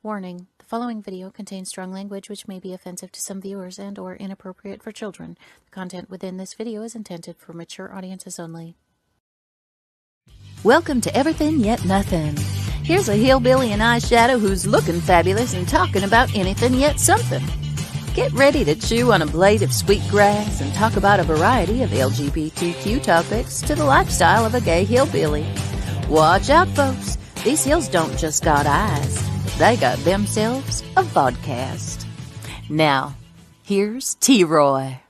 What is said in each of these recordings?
Warning, the following video contains strong language which may be offensive to some viewers and or inappropriate for children. The content within this video is intended for mature audiences only. Welcome to Everything Yet Nothing. Here's a hillbilly in eyeshadow who's looking fabulous and talking about anything yet something. Get ready to chew on a blade of sweet grass and talk about a variety of LGBTQ topics to the lifestyle of a gay hillbilly. Watch out, folks. These hills don't just got eyes. They got themselves a vodcast. Now, here's T-Roy.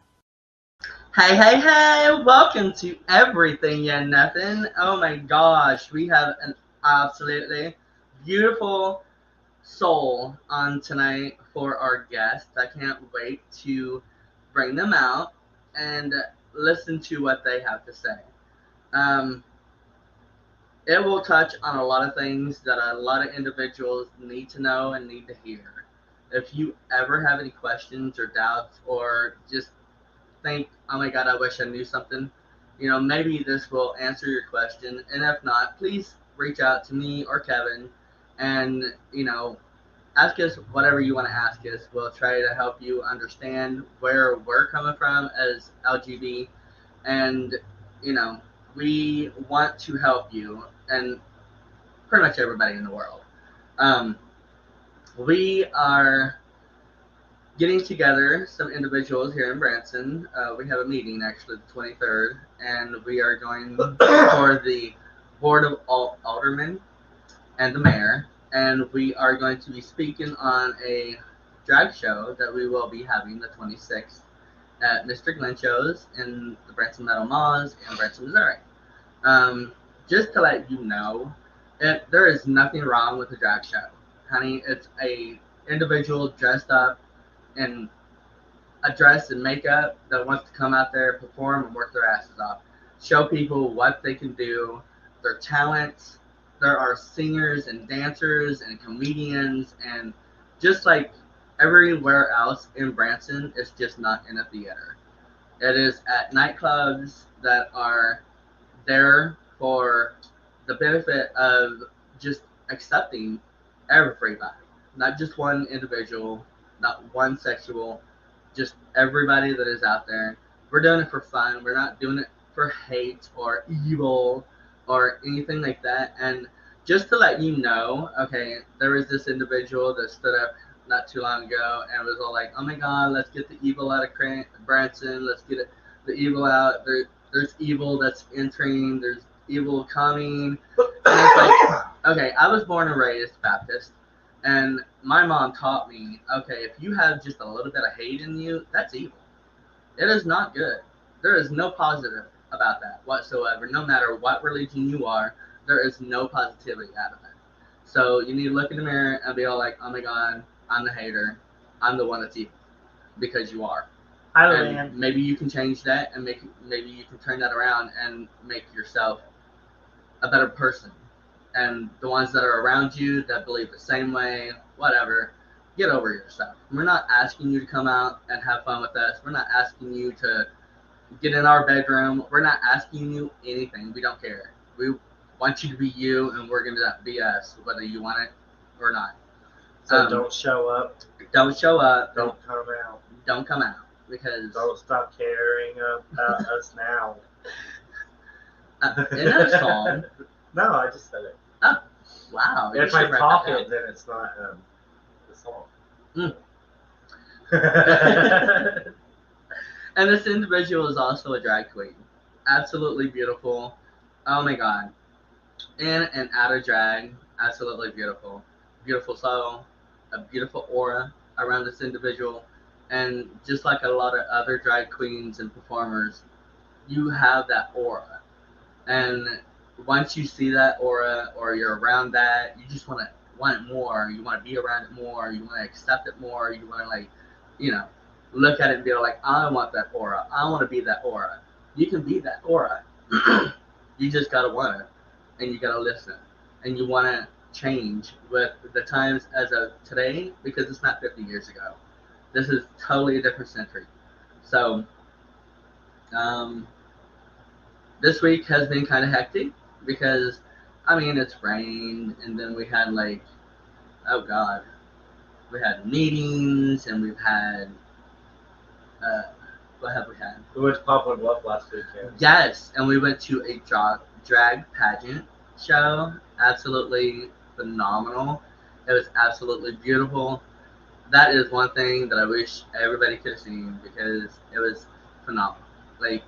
Hey, welcome to Everything Yet Nothing. Oh my gosh, we have an absolutely beautiful soul on tonight for our guest. I can't wait to bring them out and listen to what they have to say. It will touch on a lot of things that a lot of individuals need to know and need to hear. If you ever have any questions or doubts or just think, oh my god, I wish I knew something, maybe this will answer your question. And if not, please reach out to me or Kevin and, ask us whatever you want to ask us. We'll try to help you understand where we're coming from as LGBT. And, we want to help you and pretty much everybody in the world. We are getting together some individuals here in Branson. We have a meeting actually the 23rd, and we are going for the Board of Aldermen and the Mayor, and we are going to be speaking on a drag show that we will be having the 26th at Mr. Glenshow's in the Branson Meadow Malls in Branson, Missouri. Just to let you know, there is nothing wrong with the drag show. Honey, it's a individual dressed up in a dress and makeup that wants to come out there, perform, and work their asses off. Show people what they can do, their talents. There are singers and dancers and comedians, and just like everywhere else in Branson, it's just not in a theater. It is at nightclubs that are there for the benefit of just accepting everybody, not just one individual, not one sexual, just everybody that is out there. We're doing it for fun. We're not doing it for hate or evil or anything like that. And just to let you know, okay, there was this individual that stood up not too long ago and was all like, oh my god, let's get the evil out of Branson, let's get the evil out. There's evil that's entering, there's evil coming. And it's like, okay, I was born and raised Baptist, and my mom taught me, okay, if you have just a little bit of hate in you, that's evil. It is not good. There is no positive about that whatsoever. No matter what religion you are, there is no positivity out of it. So you need to look in the mirror and be all like, oh my god, I'm the hater. I'm the one that's evil. Because you are. And maybe you can change that, and maybe you can turn that around and make yourself a better person. And the ones that are around you that believe the same way, whatever, get over yourself. We're not asking you to come out and have fun with us. We're not asking you to get in our bedroom. We're not asking you anything. We don't care. We want you to be you, and we're going to be us, whether you want it or not. So don't show up. Don't show up. Don't come out. Don't come out. Because don't stop caring about us now. Isn't that a song? No, I just said it. Oh, wow. If I talk it, then it's not the song. And this individual is also a drag queen. Absolutely beautiful. Oh my god. In and out of drag. Absolutely beautiful. Beautiful soul. A beautiful aura around this individual. And just like a lot of other drag queens and performers, you have that aura. And once you see that aura or you're around that, you just want it more. You want to be around it more. You want to accept it more. You want to, look at it and be like, I want that aura. I want to be that aura. You can be that aura. You just got to want it. And you got to listen. And you want to change with the times as of today, because it's not 50 years ago. This is totally a different century. So, this week has been kind of hectic because, it's rained, and then we had oh God, we had meetings, and we've had what have we had? We went to Papa and Bluff last weekend. Yes, and we went to a drag pageant show. Absolutely phenomenal. It was absolutely beautiful. That is one thing that I wish everybody could have seen because it was phenomenal. Like,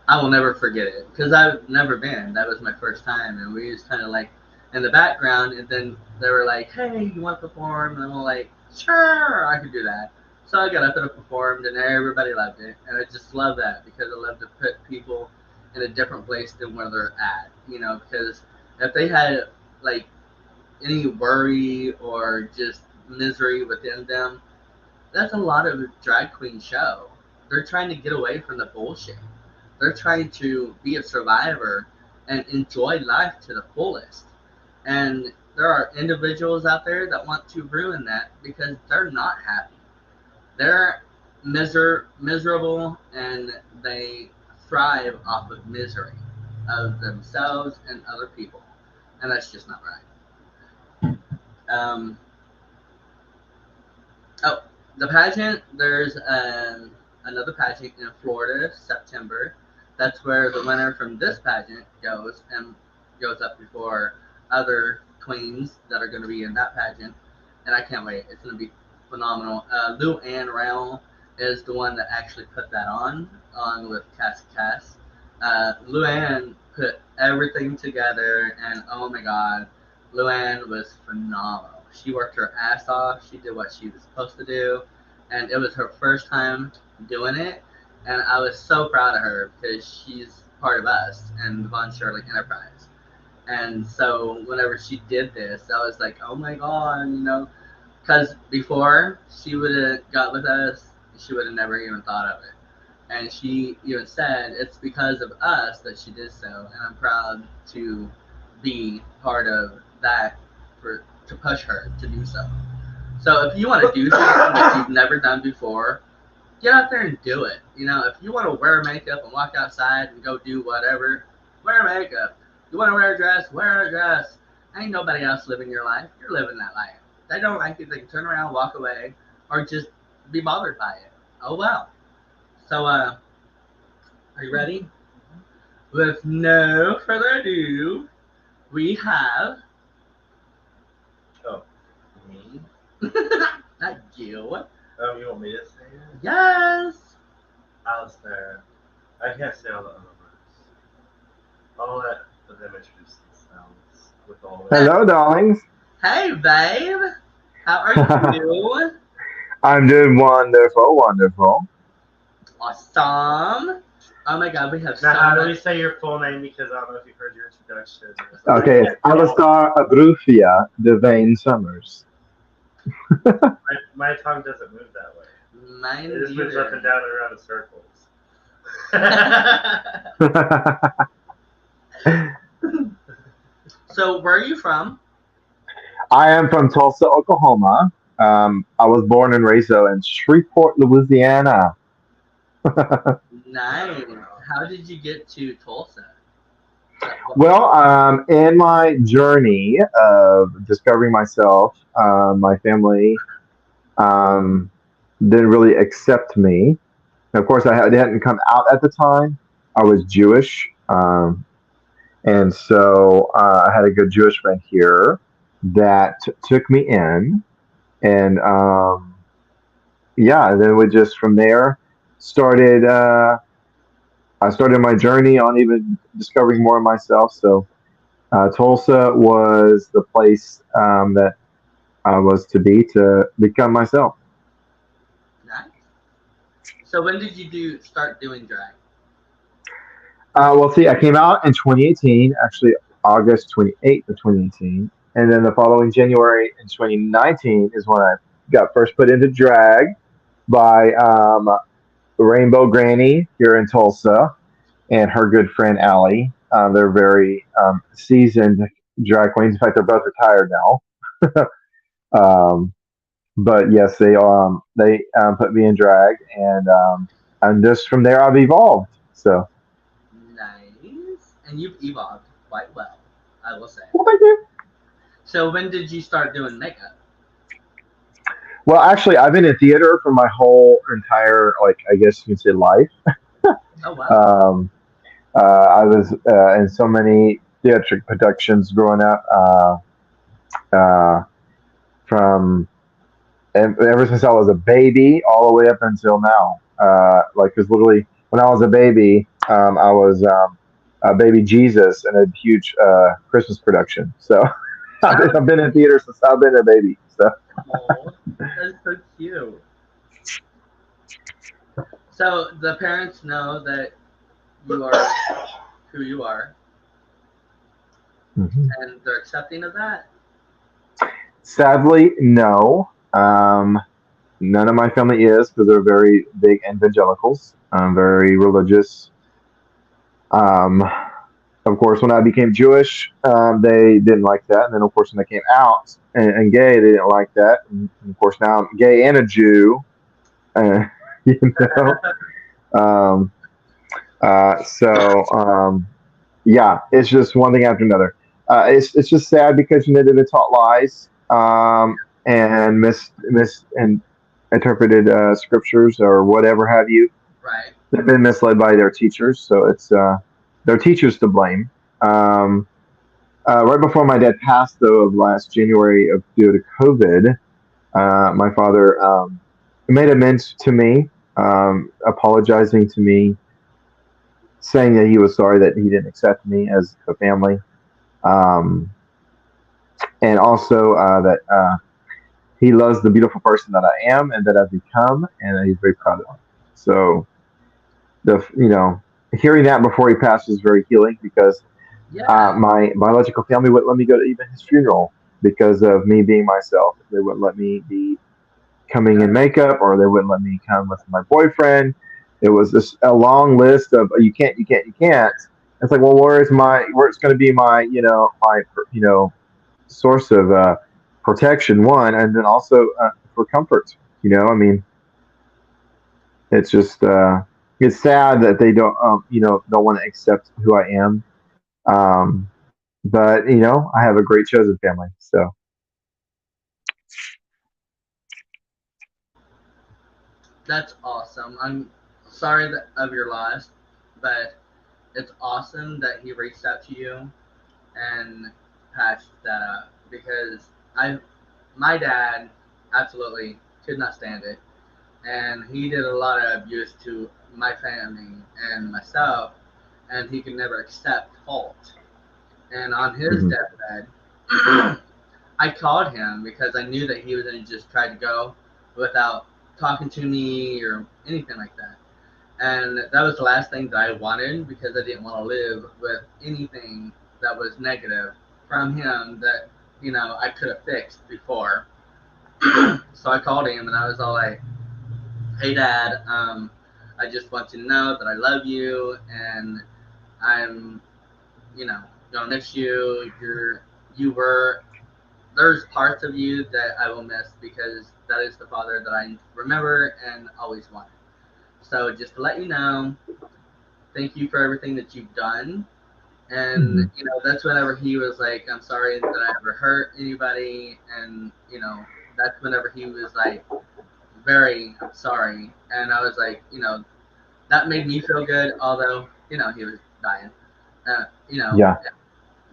I will never forget it because I've never been. That was my first time, and we was kind of like in the background, and then they were like, "Hey, you want to perform?" And I'm like, "Sure, I could do that." So I got up and performed, and everybody loved it, and I just love that because I love to put people in a different place than where they're at. You know, because if they had like any worry or just misery within them, that's a lot of a drag queen show. They're trying to get away from the bullshit. They're trying to be a survivor and enjoy life to the fullest. And there are individuals out there that want to ruin that because they're not happy. They're miserable and they thrive off of misery of themselves and other people. And that's just not right. Um, oh, the pageant, there's another pageant in Florida, September. That's where the winner from this pageant goes and goes up before other queens that are going to be in that pageant. And I can't wait. It's going to be phenomenal. Lou Ann Rowell is the one that actually put that on with Cass. Lou Ann put everything together, and oh my god, Lou Ann was phenomenal. She worked her ass off. She did what she was supposed to do, and it was her first time doing it. And I was so proud of her because she's part of us and the Von Shirley Enterprise. And so whenever she did this, I was like, oh my god, you know, because before she would have got with us, she would have never even thought of it. And she even said it's because of us that she did so, and I'm proud to be part of that to push her to do so. So if you want to do something that you've never done before, get out there and do it. You know, if you want to wear makeup and walk outside and go do whatever, wear makeup. You want to wear a dress, wear a dress. Ain't nobody else living your life. You're living that life. If they don't like it, they can turn around, walk away, or just be bothered by it. Oh well. So, are you ready? With no further ado, we have. Oh, me? Not you. You want me to say it? Yes. Alistair. I can't say all the other words. I'll let them introduce themselves with all that. Hello, darlings. Hey, babe. How are you? I'm doing wonderful, wonderful. Awesome. Oh my god, we have Now, so how do much. we say your full name? Because I don't know if you've heard your introduction. Okay, it's Alistair Abulafia DeVane Summers. My tongue doesn't move that way. Mine It just moves up and down and around in circles. So, where are you from? I am from Tulsa, Oklahoma. I was born and raised in Shreveport, Louisiana. Nice. How did you get to Tulsa? Well, in my journey of discovering myself, my family didn't really accept me. And of course, I hadn't come out at the time. I was Jewish, and so I had a good Jewish friend here that took me in, and yeah, and then we just from there started. I started my journey on even discovering more of myself. So Tulsa was the place that I was to be to become myself. Nice. So, when did you start doing drag? Well, see, I came out in 2018, actually August 28th of 2018. And then the following January in 2019 is when I got first put into drag by Rainbow Granny here in Tulsa and her good friend Allie. They're very seasoned drag queens. In fact, they're both retired now. But yes, they put me in drag, and just from there I've evolved. So, Nice. And you've evolved quite well, I will say. well, thank you. So, when did you start doing makeup? Well, actually, I've been in theater for my whole entire, like, I guess you can say, life. Oh wow. Um, I was in so many theatric productions growing up, uh, from ever since I was a baby all the way up until now. Like, because literally when I was a baby, I was a baby Jesus in a huge Christmas production. So Oh, I've been in theater since I've been a baby. So oh, that's so cute. So the parents know that you are who you are, Mhm. and they're accepting of that. Sadly, no. None of my family is because they're very big evangelicals, very religious. Um, of course, when I became Jewish, they didn't like that. And then, of course, when I came out and gay, they didn't like that. And of course, now I'm gay and a Jew. Uh, you know, um, so yeah, it's just one thing after another. It's just sad because they've been taught lies, and mis and interpreted scriptures or whatever have you. Right. They've been misled by their teachers, so it's their teachers to blame. Um, right before my dad passed, though, of last January of due to COVID, my father made amends to me, apologizing to me, saying that he was sorry that he didn't accept me as a family, um, and also that he loves the beautiful person that I am and that I've become, and that he's very proud of me. So hearing that before he passed was very healing because Yeah. my biological family wouldn't let me go to even his funeral because of me being myself. They wouldn't let me be coming in makeup, or they wouldn't let me come with my boyfriend. It was just a long list of you can't, you can't, you can't. It's like, well, where's going to be my source of protection, one, and then also for comfort. I mean, it's just it's sad that they don't want to accept who I am. Um, but I have a great chosen family. So That's awesome. I'm sorry that, of your loss, but it's awesome that he reached out to you and patched that up because I, my dad, absolutely could not stand it, and he did a lot of abuse to my family and myself, and he could never accept fault. And on his mhm, deathbed, I called him because I knew that he was going to just try to go without talking to me or anything like that. And that was the last thing that I wanted because I didn't want to live with anything that was negative from him that, I could have fixed before. So I called him and I was all like, hey, Dad, I just want you to know that I love you and I'm, you know, gonna miss you. You were there's parts of you that I will miss because that is the father that I remember and always wanted. So just to let you know, thank you for everything that you've done. And mhm, that's whenever he was like, "I'm sorry that I ever hurt anybody," and that's whenever he was like, "Very sorry," and I was like, that made me feel good, although he was dying. Uh, you know, yeah,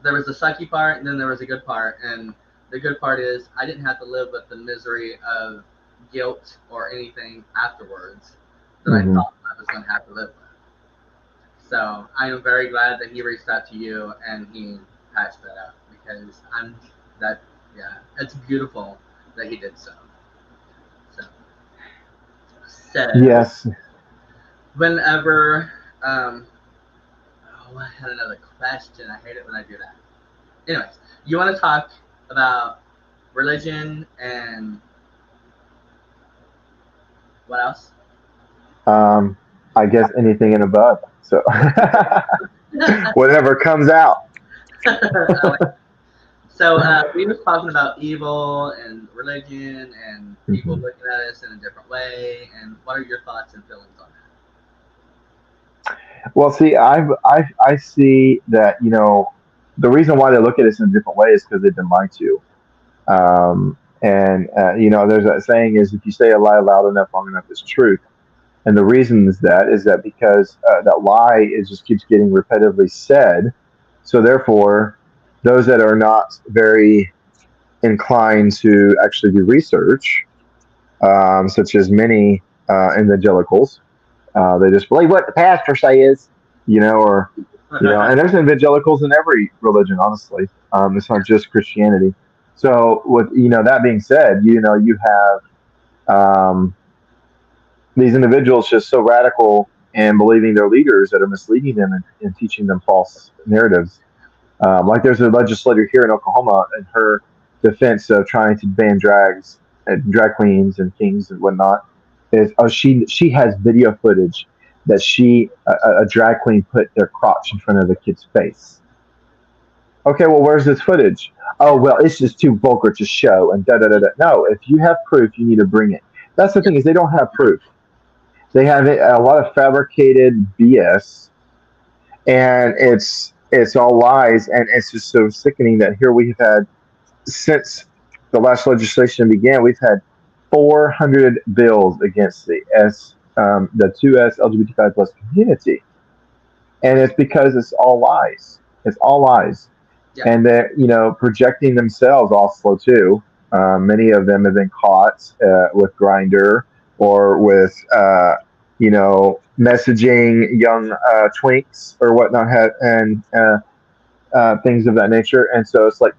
there was a sucky part and then there was a good part, and the good part is I didn't have to live with the misery of guilt or anything afterwards that I hmm thought I was going to have to live with. So I am very glad that he reached out to you and he patched that up because that yeah, it's beautiful that he did so. So so yes. whenever I had another question. I hate it when I do that. Anyways, you want to talk about religion and what else? Um, I guess anything and above. So whatever comes out. So we were talking about evil and religion and people Mhm. looking at us in a different way. And what are your thoughts and feelings on Well, see, I see that the reason why they look at us in a different way is because they've been lied to. And there's that saying is if you say a lie loud enough, long enough, it's truth. And the reason is that because that lie is just keeps getting repetitively said. So therefore, those that are not very inclined to actually do research, such as many evangelicals, they just believe what the pastor says, or and there's evangelicals in every religion, honestly. It's not just Christianity. So with that being said, you have these individuals just so radical and believing their leaders that are misleading them and teaching them false narratives. Like there's a legislator here in Oklahoma in her defense of trying to ban drag queens and kings and whatnot. She has video footage that a drag queen put their crotch in front of the kid's face. Okay, well, where's this footage? Oh, well, it's just too vulgar to show and da da da da. No, if you have proof, you need to bring it. That's the thing is they don't have proof. They have a lot of fabricated BS, and it's all lies, and it's just so sickening that here we have had since the last legislation began, we've had 400 bills against the 2S LGBTQI plus community, and it's because it's all lies. It's all lies, and they're projecting themselves also too. Many of them have been caught with Grindr or with messaging young twinks or whatnot, and things of that nature. And so it's like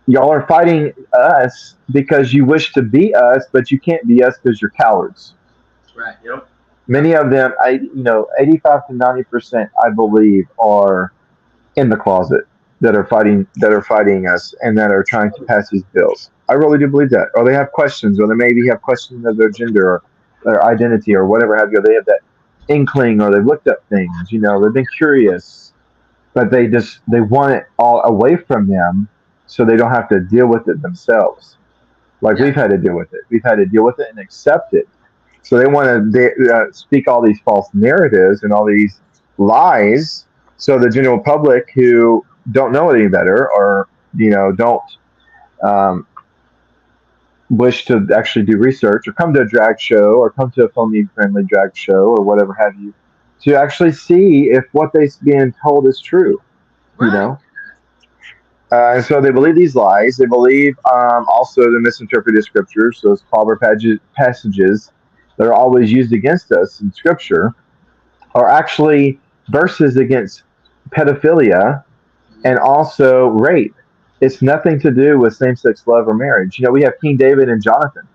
y'all are fighting us because you wish to be us, but you can't be us because you're cowards. Right. Yep. Many of them, 85 to 90%, I believe, are in the closet that are fighting us and that are trying to pass these bills. I really do believe that. Or they have questions, or they maybe have questions of their gender or their identity or whatever have you. They have that inkling, or they've looked up things. They've been curious, but they want it all away from them, so they don't have to deal with it themselves. We've had to deal with it. We've had to deal with it and accept it. So they want to speak all these false narratives and all these lies, so the general public who don't know any better or don't wish to actually do research or come to a drag show or come to a family drag show or whatever have you, to actually see if what they're being told is true. Right. And so they believe these lies. They believe also the misinterpreted scriptures, those proverb passages that are always used against us in scripture, are actually verses against pedophilia and also rape. It's nothing to do with same-sex love or marriage. We have King David and Jonathan,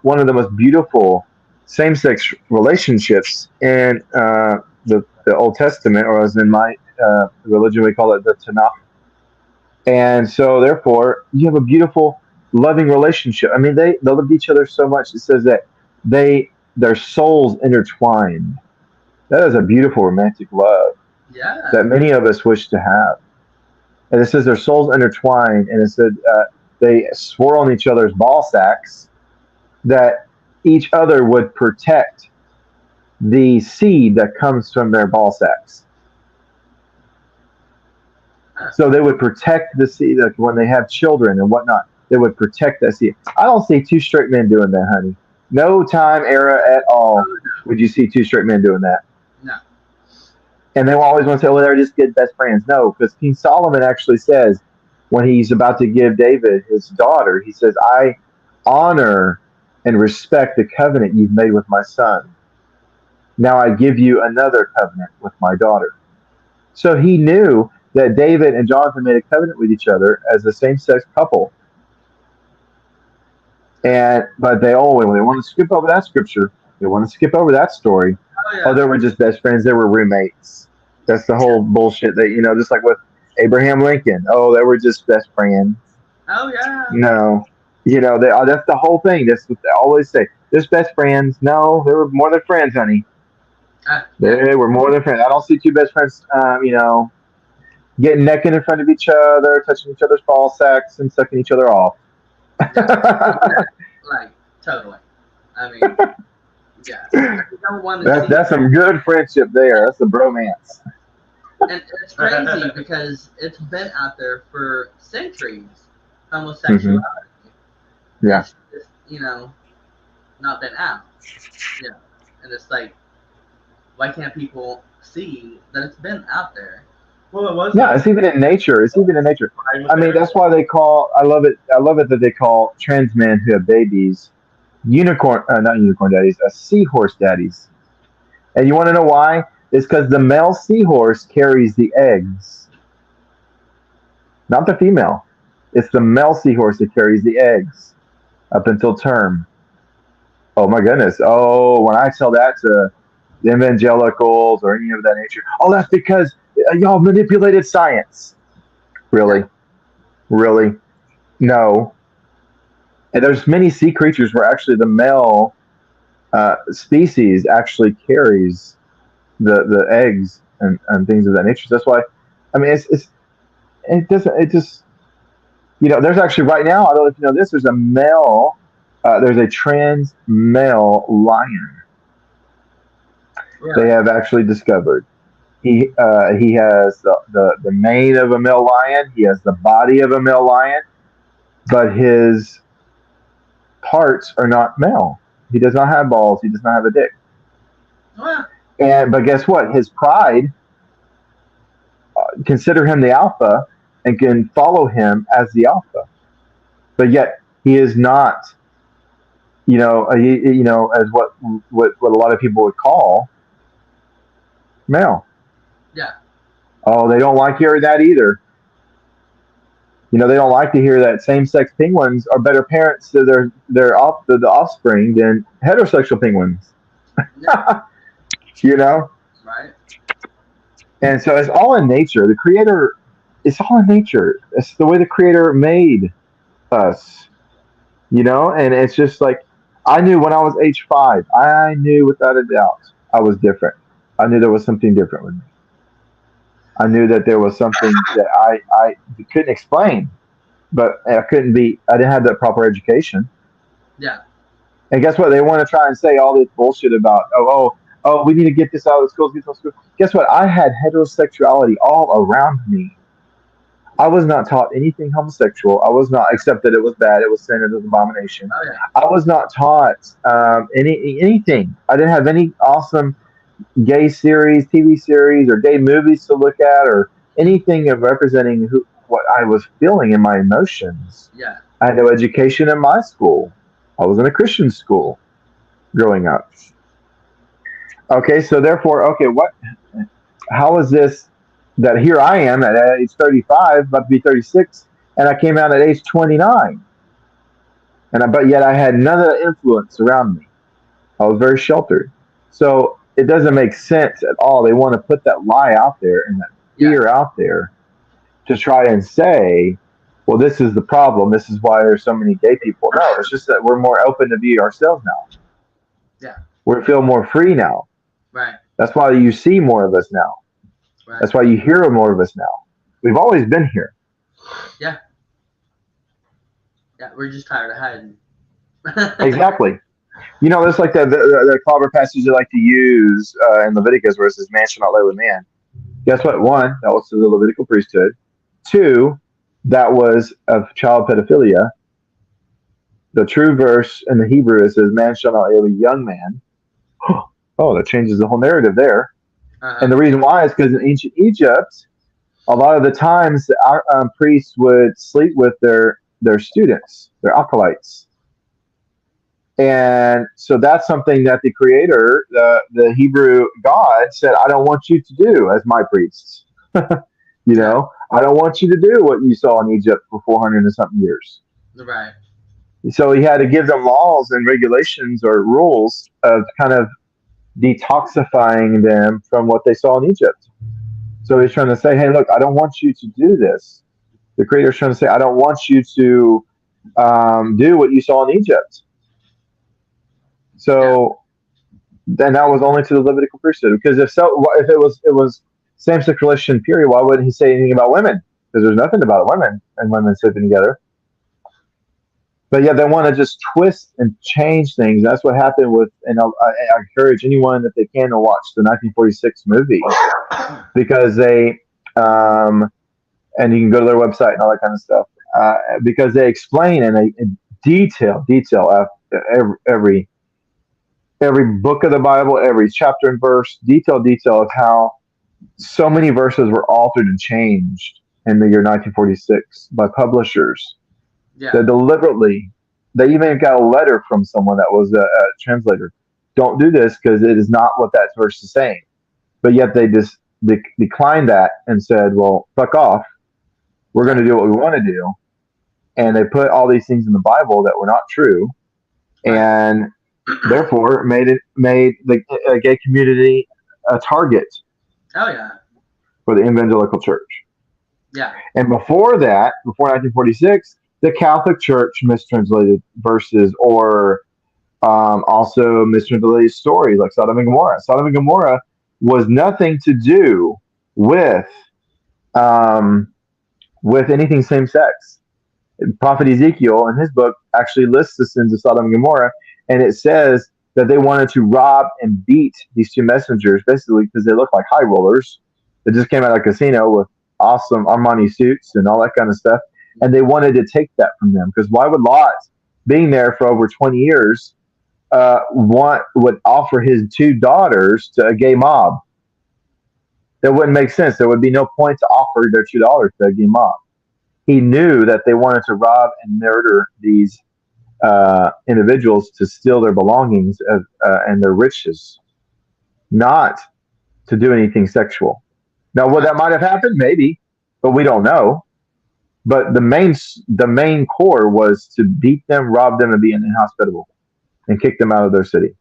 one of the most beautiful same-sex relationships in the Old Testament, or as in my religion we call it the Tanakh. And so, therefore, you have a beautiful, loving relationship. I mean, they loved each other so much. It says that their souls intertwined. That is a beautiful romantic love that many of us wish to have. And it says their souls intertwined, and it said they swore on each other's ball sacks that each other would protect the seed that comes from their ball sacks. So they would protect the seed, like when they have children and whatnot, they would protect that seed. I don't see two straight men doing that, honey. No time, era at all would you see two straight men doing that. No. And they will always want to say, well, they're just good best friends. No, because King Solomon actually says, when he's about to give David his daughter, he says, I honor and respect the covenant you've made with my son. Now I give you another covenant with my daughter. So he knew that David and Jonathan made a covenant with each other as a same-sex couple. But they want to skip over that scripture. They want to skip over that story. Oh, they were just best friends. They were roommates. That's the whole bullshit that, just like with Abraham Lincoln. Oh, they were just best friends. Oh, yeah. No. That's the whole thing. That's what they always say. Just best friends. No, they were more than friends, honey. They were more than friends. I don't see two best friends, getting naked in front of each other, touching each other's ball sacks, and sucking each other off. Totally. I mean, yeah. That's some good friendship there. That's a bromance. And it's crazy because it's been out there for centuries, homosexuality. Yeah. It's not been out. Yeah, and it's like, why can't people see that it's been out there? Well, it was. Yeah, it's even in nature. It's even in nature. I mean, that's why they call. I love it. I love it that they call trans men who have babies not unicorn daddies, seahorse daddies. And you want to know why? It's because the male seahorse carries the eggs, not the female. It's the male seahorse that carries the eggs up until term. Oh my goodness. Oh, when I tell that to the evangelicals or any of that nature, oh, that's because y'all manipulated science. Really? Really? No. And there's many sea creatures where actually the male species actually carries the eggs and things of that nature. That's why, I mean, it just there's actually right now, I don't know if you know this, there's a trans male lion. They have actually discovered. He has the mane of a male lion. He has the body of a male lion, but his parts are not male. He does not have balls. He does not have a dick. But guess what? His pride consider him the alpha and can follow him as the alpha, but yet he is not. As what a lot of people would call male. Yeah. Oh, they don't like hearing that either. They don't like to hear that same-sex penguins are better parents to the offspring than heterosexual penguins. Yeah. Right. And so it's all in nature. The Creator, it's all in nature. It's the way the Creator made us. And it's just like, I knew when I was age 5, I knew without a doubt I was different. I knew there was something different with me. I knew that there was something that I couldn't explain, but I didn't have that proper education. Yeah. And guess what? They want to try and say all this bullshit about, we need to get this out of the schools, get this out of school. Guess what? I had heterosexuality all around me. I was not taught anything homosexual. I was not, except that it was bad, it was sin, it was an abomination. Oh, yeah. I was not taught anything. I didn't have any awesome gay series, TV series, or gay movies to look at, or anything of representing what I was feeling in my emotions. Yeah. I had no education in my school. I was in a Christian school growing up. Okay, so therefore, how is this that here I am at age 35, about to be 36, and I came out at age 29, but yet I had none of the influence around me. I was very sheltered. So it doesn't make sense at all. They want to put that lie out there and that fear out there to try and say, well, this is the problem. This is why there's so many gay people. No, it's just that we're more open to be ourselves now. Yeah. We feel more free now. Right. That's why you see more of us now. Right. That's why you hear more of us now. We've always been here. Yeah. Yeah, we're just tired of hiding. Exactly. There's like the clobber passage they like to use in Leviticus where it says, man shall not lay with man. Guess what? 1, that was to the Levitical priesthood. 2, that was of child pedophilia. The true verse in the Hebrew, it says, man shall not lay with a young man. Oh, that changes the whole narrative there. Uh-huh. And the reason why is because in ancient Egypt, a lot of the times our priests would sleep with their students, their acolytes. And so that's something that the Creator, the Hebrew God, said, I don't want you to do as my priests. I don't want you to do what you saw in Egypt for 400 and something years. Right. So he had to give them laws and regulations or rules of kind of detoxifying them from what they saw in Egypt. So he's trying to say, hey, look, I don't want you to do this. The Creator's trying to say, I don't want you to do what you saw in Egypt. So then that was only to the Levitical priesthood. Because if it was same-sex relation period, why wouldn't he say anything about women? Because there's nothing about women and women sleeping together. But yeah, they want to just twist and change things. That's what happened with, and I encourage anyone that they can to watch the 1946 movie, because they, and you can go to their website and all that kind of stuff, because they explain and they detail every book of the Bible, every chapter and verse, detail of how so many verses were altered and changed in the year 1946 by publishers Yeah. that deliberately, they even got a letter from someone that was a translator. Don't do this because it is not what that verse is saying. But yet they just declined that and said, well, fuck off. We're going to do what we want to do. And they put all these things in the Bible that were not true. Right. And therefore made the gay community a target Oh yeah. for the evangelical church. Yeah. And before that, before 1946, the Catholic Church mistranslated verses or also mistranslated stories like Sodom and Gomorrah. Sodom and Gomorrah was nothing to do with anything same sex. Prophet Ezekiel in his book actually lists the sins of Sodom and Gomorrah, and it says that they wanted to rob and beat these two messengers basically because they look like high rollers that just came out of a casino with awesome Armani suits and all that kind of stuff, and they wanted to take that from them because why would Lot, being there for over 20 years, would offer his two daughters to a gay mob? That wouldn't make sense. There would be no point to offer their two daughters to a gay mob. He knew that they wanted to rob and murder these individuals to steal their belongings and their riches, not to do anything sexual. Now, what that might have happened, maybe, but we don't know. But the main core was to beat them, rob them, and be inhospitable, and kick them out of their city.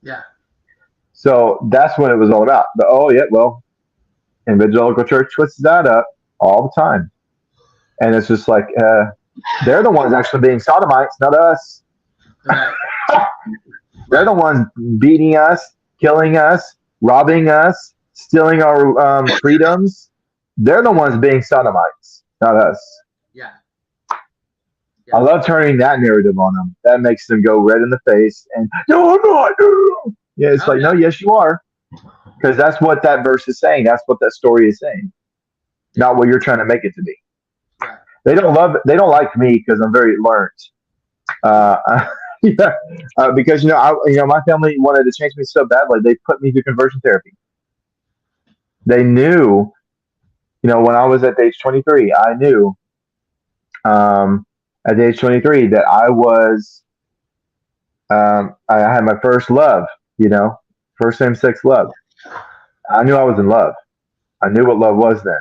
Yeah. So that's what it was all about. But evangelical church twists that up all the time. And it's just like, they're the ones actually being sodomites, not us. Right. They're the ones beating us, killing us, robbing us, stealing our freedoms. They're the ones being sodomites, not us. Yeah. I love turning that narrative on them. That makes them go red in the face and, no, I'm not. Yeah, it's no, yes, you are. Because that's what that verse is saying. That's what that story is saying. Not what you're trying to make it to be. Right. They don't like me because I'm very learned. Because my family wanted to change me so badly. They put me through conversion therapy. They knew, when I was at age 23, I knew at age 23 that I was, I had my first love, first same-sex love. I knew I was in love. I knew what love was then.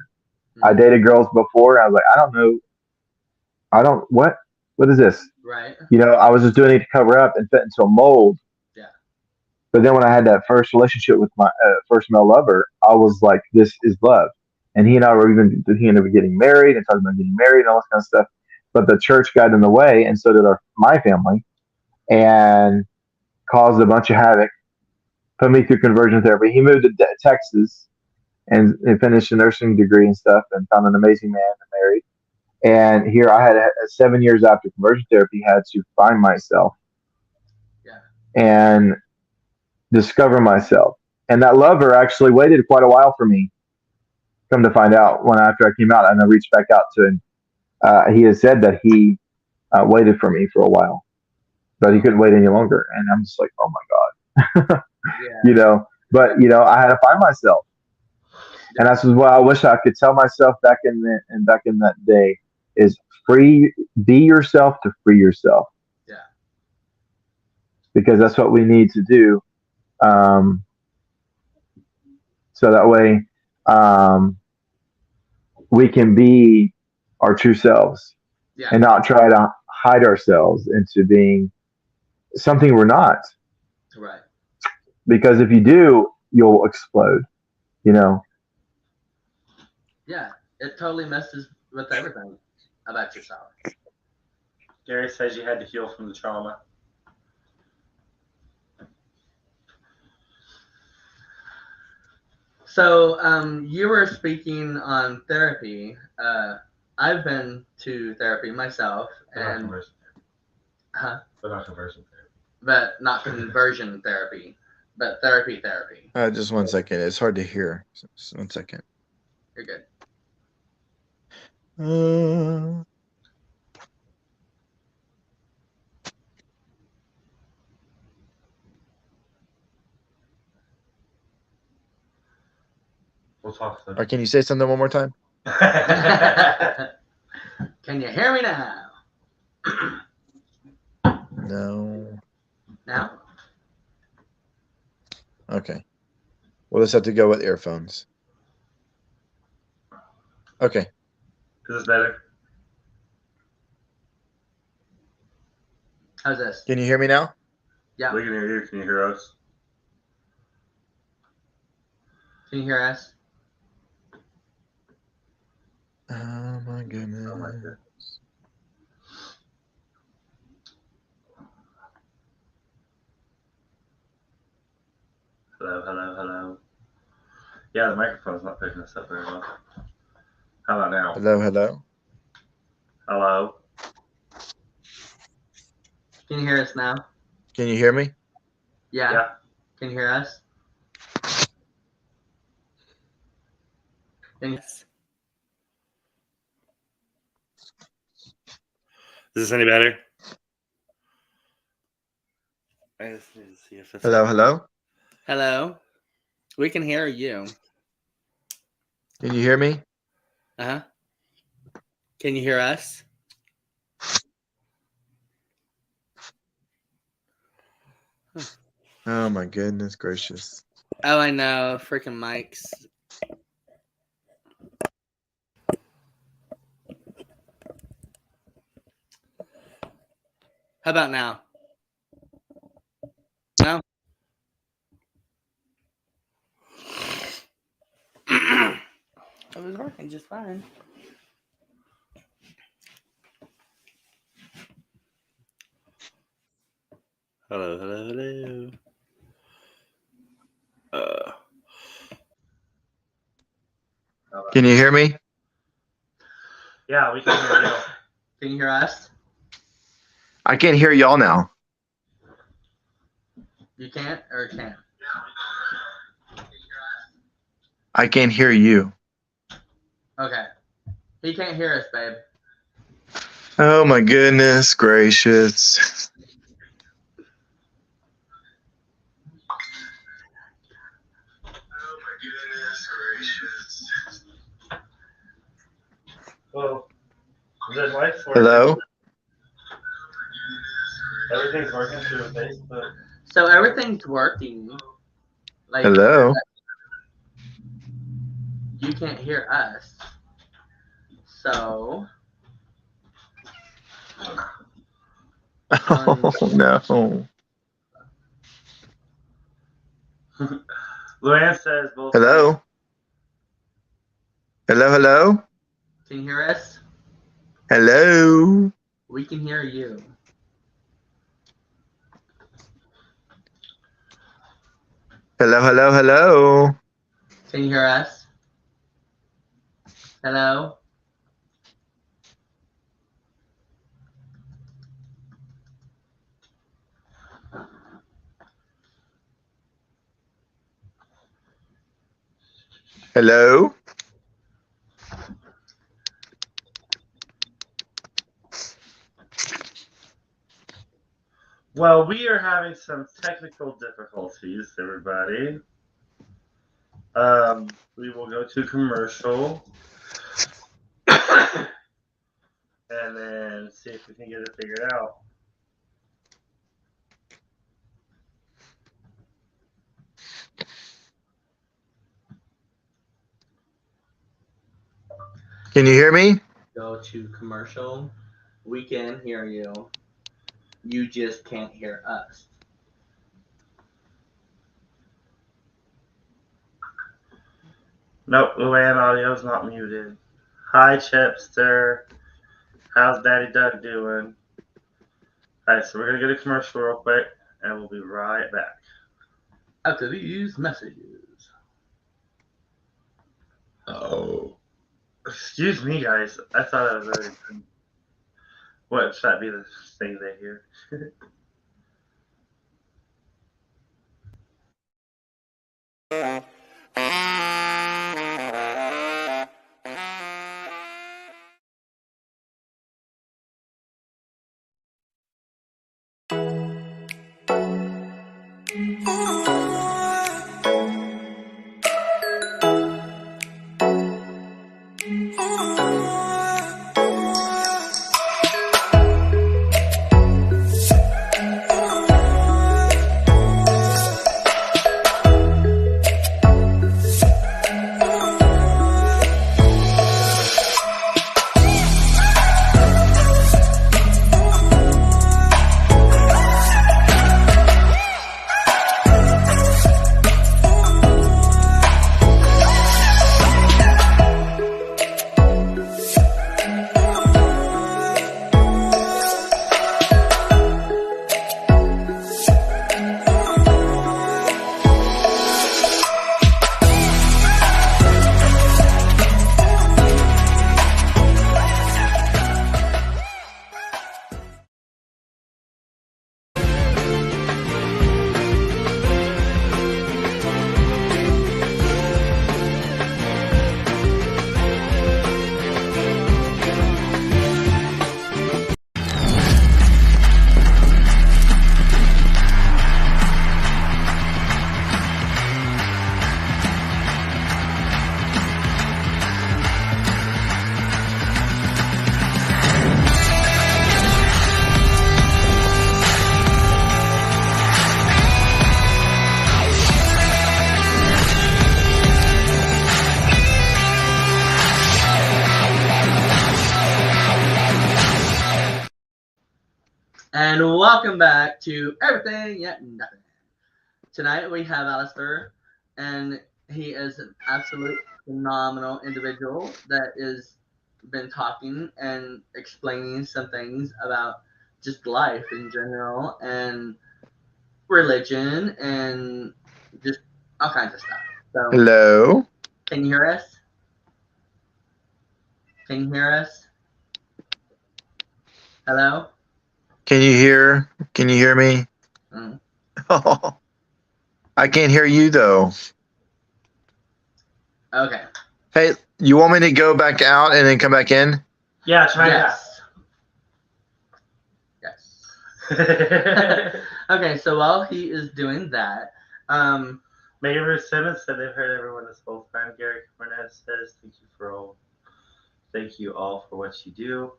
I dated girls before. I was like, what is this? Right. I was just doing it to cover up and fit into a mold. Yeah. But then when I had that first relationship with my first male lover, I was like, this is love. And he and I were he ended up getting married and talking about getting married and all this kind of stuff. But the church got in the way, and so did my family, and caused a bunch of havoc. Put me through conversion therapy. He moved to Texas and finished a nursing degree and stuff, and found an amazing man and married. And here I had 7 years after conversion therapy, had to find myself, and discover myself. And that lover actually waited quite a while for me. Come to find out, after I came out, and I reached back out to him. He had said that he waited for me for a while, but he couldn't wait any longer. And I'm just like, oh my God, But I had to find myself, and that's what I wish I could tell myself back in that day is be yourself to free yourself. Yeah. Because that's what we need to do. So that way, we can be our true selves, and not try to hide ourselves into being something we're not. Right. Because if you do, you'll explode, Yeah, it totally messes with everything about yourself. Gary says you had to heal from the trauma. So, you were speaking on therapy. I've been to therapy myself, But not conversion therapy. But not conversion therapy. But not conversion therapy, but therapy. Just 1 second. It's hard to hear. Just 1 second. You're good. We'll talk soon. Or can you say something one more time? Can you hear me now? No. Now? Okay. We'll just have to go with earphones. Okay. Is this better? How's this? Can you hear me now? Yeah. We can hear you. Can you hear us? Can you hear us? Oh my goodness. Oh my goodness. Hello, hello, hello. Yeah, the microphone's not picking us up very well. How about now? Hello, hello. Hello. Can you hear us now? Can you hear me? Yeah. Yeah. Can you hear us? Can you... Is this any better? I just need to see if it's Hello, hello. Hello. We can hear you. Can you hear me? Uh-huh. Can you hear us? Oh my goodness gracious. Oh, I know. Freaking mics. How about now? No? It was working just fine. Hello, hello, hello. Can you hear me? Yeah, we can hear you. Can you hear us? I can't hear y'all now. You can't or can? I can't hear you. Okay. He can't hear us, babe. Oh my goodness gracious. Well, the mic's working. Hello? Everything's working through Facebook. So everything's working. Like, Hello? you can't hear us. So Oh no. Luann says both. Hello? Hello, hello? can you hear us? Hello? We can hear you. Hello, hello, hello? Can you hear us? Hello? Hello? Well, we are having some technical difficulties, everybody. We will go to commercial and then see if we can get it figured out. Can you hear me? Go to commercial. We can hear you. You just can't hear us. Nope, Luann audio's not muted. Hi, Chipster. How's Daddy Doug doing? Alright, so we're going to get a commercial real quick, and we'll be right back. After these messages. Oh. Excuse me, guys. I thought I was already done. What should that be the thing they hear? And welcome back to Everything Yet Nothing. Tonight we have Alistair, and he is an absolute phenomenal individual that has been talking and explaining some things about just life in general and religion and just all kinds of stuff. So, Hello. can you hear us? Can you hear us? Hello? Can you hear? Can you hear me? Mm. I can't hear you though. Okay. Hey, you want me to go back out and then come back in? Yeah, try Yes. Yes. that. Okay, so while he is doing that, Mayor Simmons said they've heard everyone this whole time. Gary Cornett says thank you all for what you do.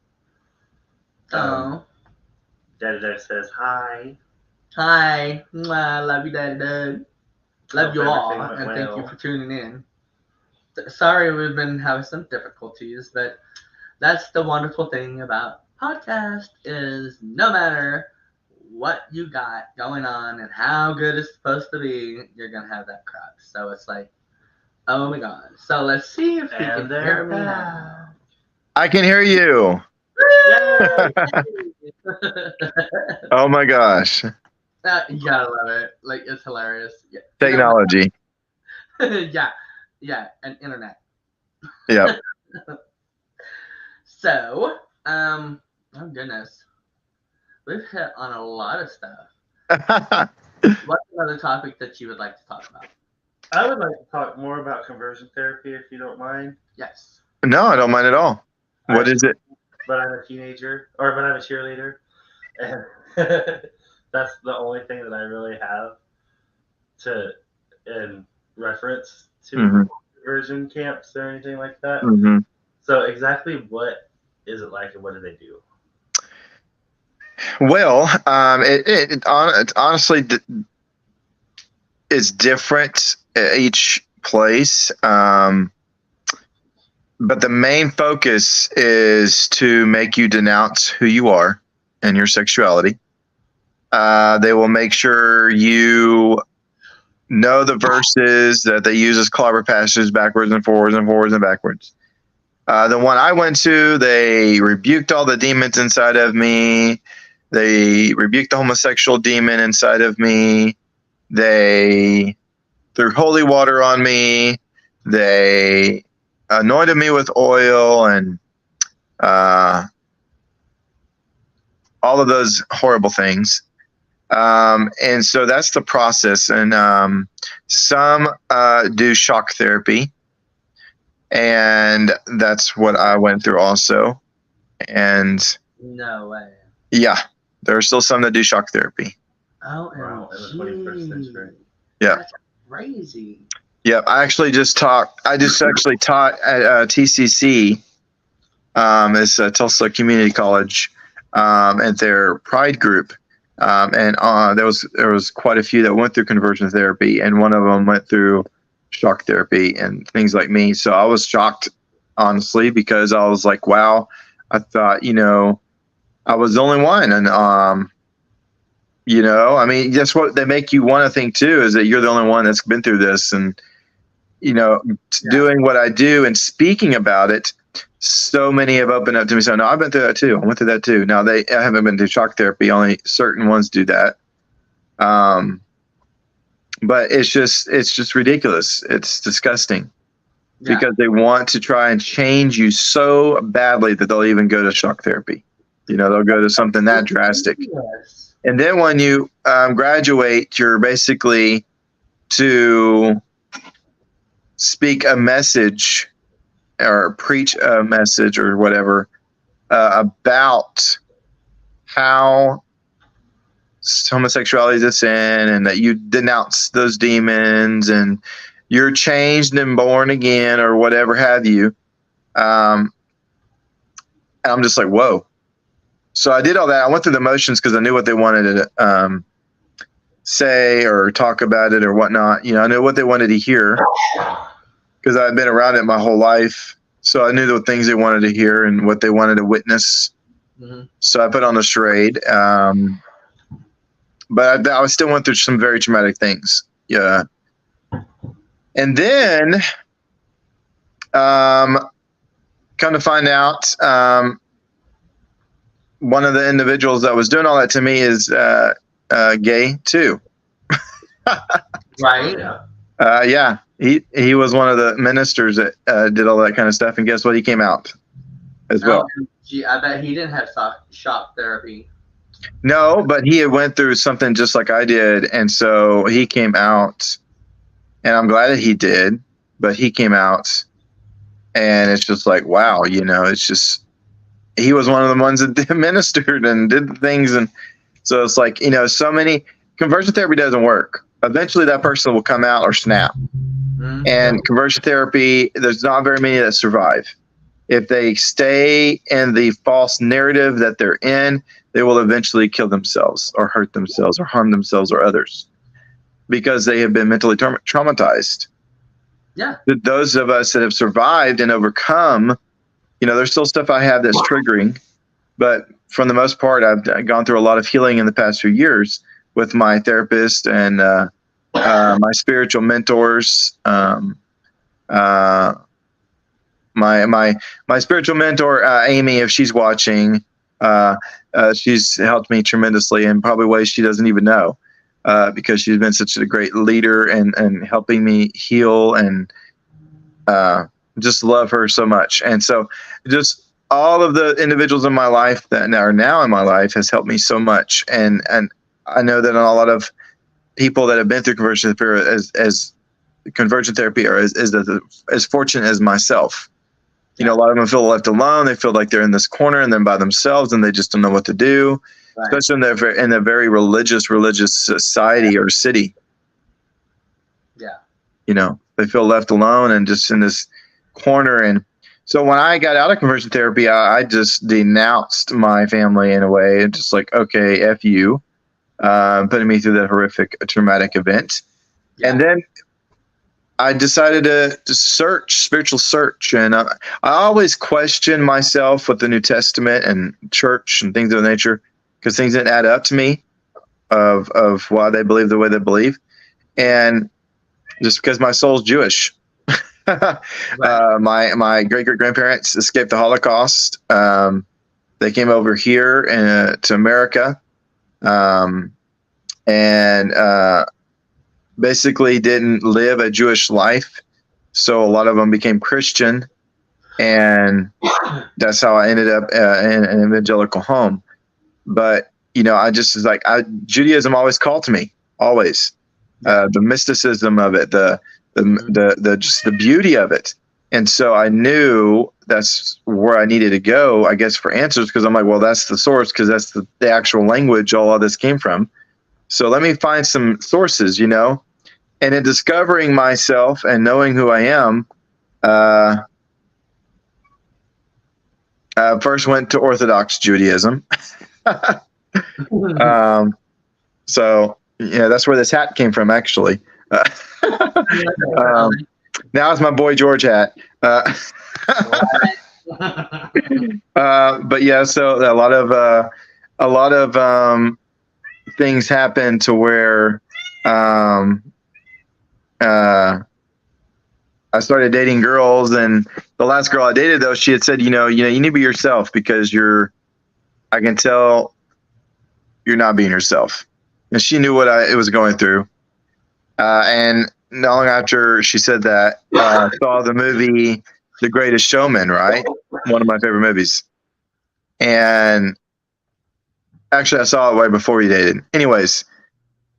Daddy Doug says hi. Hi. Mwah, love you, Daddy Doug. Love you all, everything went and thank you well. for tuning in. Sorry we've been having some difficulties, but that's the wonderful thing about podcast is no matter what you got going on and how good it's supposed to be, you're going to have that crap. So it's like, oh my God. So let's see if you And can they're hear me back. now. I can hear you. Yay! Oh my gosh. You gotta love it. Like, it's hilarious. Yeah. Technology. Yeah, and internet. Yep. So, oh goodness. We've hit on a lot of stuff. What's another topic that you would like to talk about? I would like to talk more about conversion therapy if you don't mind. Yes. No, I don't mind at all. What is it? But I'm a teenager, but I'm a cheerleader. And that's the only thing that I really have in reference to conversion camps or anything like that. Mm-hmm. So exactly what is it like and what do they do? Well, it honestly is different at each place. But the main focus is to make you denounce who you are and your sexuality. They will make sure you know the verses that they use as clobber passages backwards and forwards and forwards and backwards. The one I went to, they rebuked all the demons inside of me. They rebuked the homosexual demon inside of me. They threw holy water on me. They anointed me with oil and all of those horrible things. And so that's the process. And some do shock therapy. And that's what I went through also. And No way. yeah, there are still some that do shock therapy. Oh, Wow, in the 21st century. Yeah. That's crazy. Yep, I just actually taught at TCC, it's Tulsa Community College, at their Pride group, and there was quite a few that went through conversion therapy, and one of them went through shock therapy and things like me. So I was shocked, honestly, because I was like, wow, I thought, I was the only one, and I mean, that's what they make you want to think too, is that you're the only one that's been through this, and doing what I do and speaking about it, so many have opened up to me. So no, I've been through that too. I went through that too. Now I haven't been through shock therapy. Only certain ones do that. But it's just ridiculous. It's disgusting because they want to try and change you so badly that they'll even go to shock therapy. They'll go to something that drastic. Yes. And then when you graduate, you're basically to speak a message or preach a message or whatever about how homosexuality is a sin and that you denounce those demons and you're changed and born again or whatever have you. And I'm just like, whoa. So I did all that. I went through the motions because I knew what they wanted to say or talk about it or whatnot. I knew what they wanted to hear because I've been around it my whole life. So I knew the things they wanted to hear and what they wanted to witness So I put on a charade. But I still went through some very traumatic things. Yeah. And then, come to find out, one of the individuals that was doing all that to me is gay too. Right. Yeah. He was one of the ministers that did all that kind of stuff. And guess what? He came out as well. Gee, I bet he didn't have shock therapy. No, but he had went through something just like I did. And so he came out, and I'm glad that he did, but he came out, and it's just like, wow, you know, it's just, he was one of the ones that ministered and did the things. And so it's like, you know, so many conversion therapy doesn't work. Eventually that person will come out or snap. And conversion therapy, there's not very many that survive. If they stay in the false narrative that they're in, they will eventually kill themselves or hurt themselves or harm themselves or others because they have been mentally traumatized. Yeah. Those of us that have survived and overcome, you know, there's still stuff I have that's triggering, but for the most part, I've gone through a lot of healing in the past few years with my therapist and my spiritual mentors. My spiritual mentor, Amy, if she's watching, she's helped me tremendously in probably ways she doesn't even know, because she's been such a great leader and helping me heal, and just love her so much. And so just all of the individuals in my life that are now in my life has helped me so much. And I know that a lot of people that have been through conversion therapy as conversion therapy are as fortunate as myself. You know, a lot of them feel left alone. They feel like they're in this corner and then by themselves, and they just don't know what to do. Right. Especially in a very religious society or city. Yeah. You know, they feel left alone and just in this corner. And so when I got out of conversion therapy, I just denounced my family in a way, and just like, okay, F you, putting me through that horrific traumatic event. Yeah. And then I decided to spiritual search. And I always question myself with the New Testament and church and things of that nature, because things didn't add up to me of why they believe the way they believe. And just because my soul's Jewish. Right. My great-great-grandparents escaped the Holocaust. They came over here to America, and basically didn't live a Jewish life. So a lot of them became Christian, and that's how I ended up in an evangelical home. But, you know, I just was like, Judaism always called to me, always. The mysticism of it, the just the beauty of it. And so I knew that's where I needed to go, I guess, for answers, because I'm like, well, that's the source, because that's the actual language all of this came from. So let me find some sources, you know. And in discovering myself and knowing who I am, first went to Orthodox Judaism. So yeah, that's where this hat came from, actually. Now it's my Boy George hat. But yeah, so a lot of things happened to where I started dating girls, and the last girl I dated, though, she had said, you need to be yourself, because I can tell you're not being yourself. And she knew what it was going through. And not long after she said that, I saw the movie The Greatest Showman, right? One of my favorite movies. And actually, I saw it way before we dated. Anyways,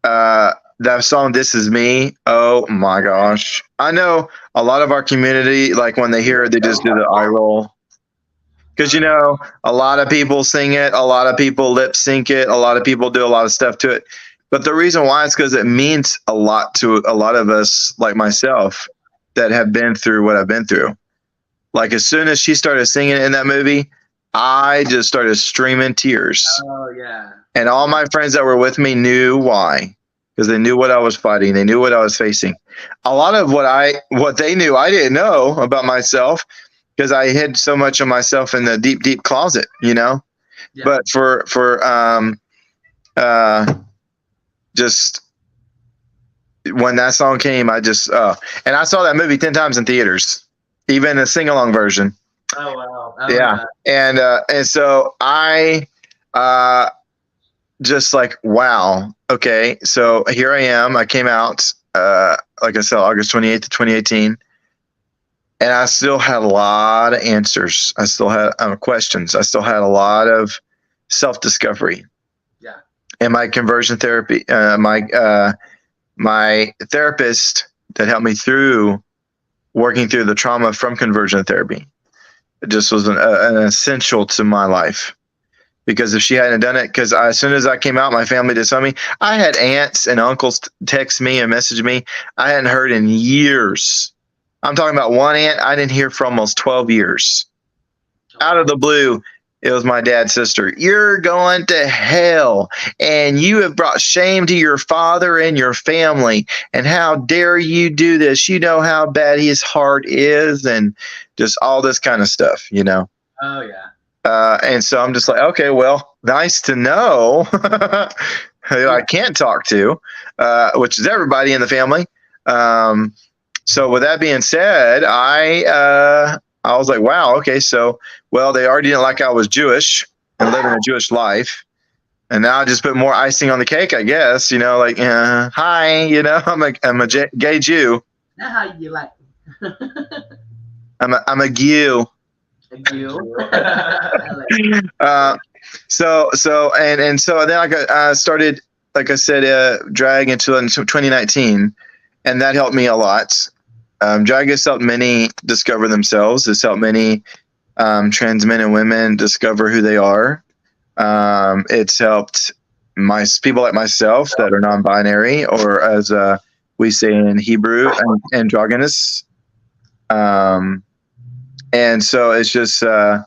that song, This Is Me, oh my gosh. I know a lot of our community, like when they hear it, they just do the eye roll. Because, a lot of people sing it, a lot of people lip sync it, a lot of people do a lot of stuff to it. But the reason why is because it means a lot to a lot of us, like myself, that have been through what I've been through. Like, as soon as she started singing it in that movie, I just started streaming tears. Oh, yeah. And all my friends that were with me knew why, because they knew what I was fighting. They knew what I was facing. A lot of what they knew, I didn't know about myself, because I hid so much of myself in the deep, deep closet, Yeah. But for just when that song came, I just and I saw that movie 10 times in theaters, even a sing-along version. Oh wow. Oh, Yeah. And so I just like, wow, okay, so here I am. I came out like I said, August 28th of 2018, and I still had a lot of answers. I still had questions. I still had a lot of self-discovery. Yeah. And my conversion therapy, my therapist that helped me through working through the trauma from conversion therapy, it just was an essential to my life. Because if she hadn't done it, because as soon as I came out, my family disowned me. I had aunts and uncles text me and message me I hadn't heard in years. I'm talking about one aunt I didn't hear for almost 12 years. Out of the blue, it was my dad's sister. You're going to hell, and you have brought shame to your father and your family. And how dare you do this? You know how bad his heart is, and just all this kind of stuff, you know. Oh yeah. And so I'm just like, okay, well, nice to know who I can't talk to, which is everybody in the family. So with that being said, I was like, wow, okay, so, well, they already didn't like I was Jewish and living a Jewish life. And now I just put more icing on the cake, I guess, you know, like, hi, you know, I'm a gay Jew. That's how you like. I'm a Jew. So then I started, like I said, drag until 2019, and that helped me a lot. Drag has helped many discover themselves. It's helped many trans men and women discover who they are. It's helped people like myself that are non-binary, or as we say in Hebrew, androgynous. And so it's just, and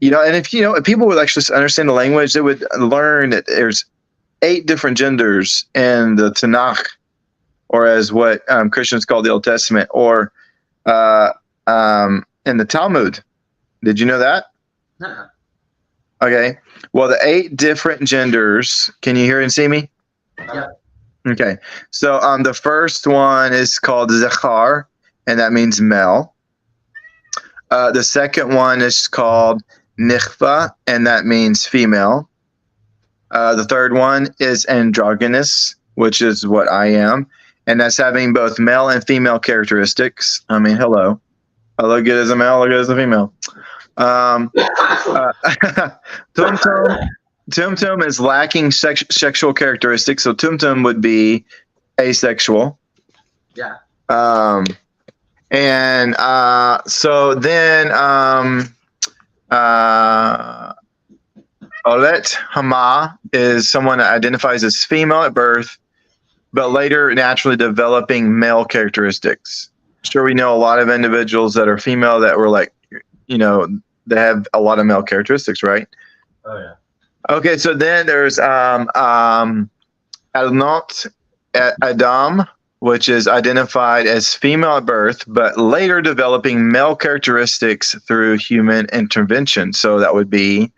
if people would actually understand the language, they would learn that there's 8 different genders in the Tanakh, or as what Christians call the Old Testament, or in the Talmud. Did you know that? Uh-uh. Okay. Well, the 8 different genders. Can you hear and see me? Yeah. Okay. So the first one is called Zechar, and that means male. The second one is called Nichva, and that means female. The third one is androgynous, which is what I am, and that's having both male and female characteristics. I mean, hello. I look good as a male, I look good as a female. Tumtum is lacking sexual characteristics, so Tumtum would be asexual. Yeah. And so then Olet Hama is someone that identifies as female at birth, but later naturally developing male characteristics. Sure, we know a lot of individuals that are female that were like, they have a lot of male characteristics, right? Oh yeah. Okay, so then there's Alnot Adam, which is identified as female at birth, but later developing male characteristics through human intervention. So that would be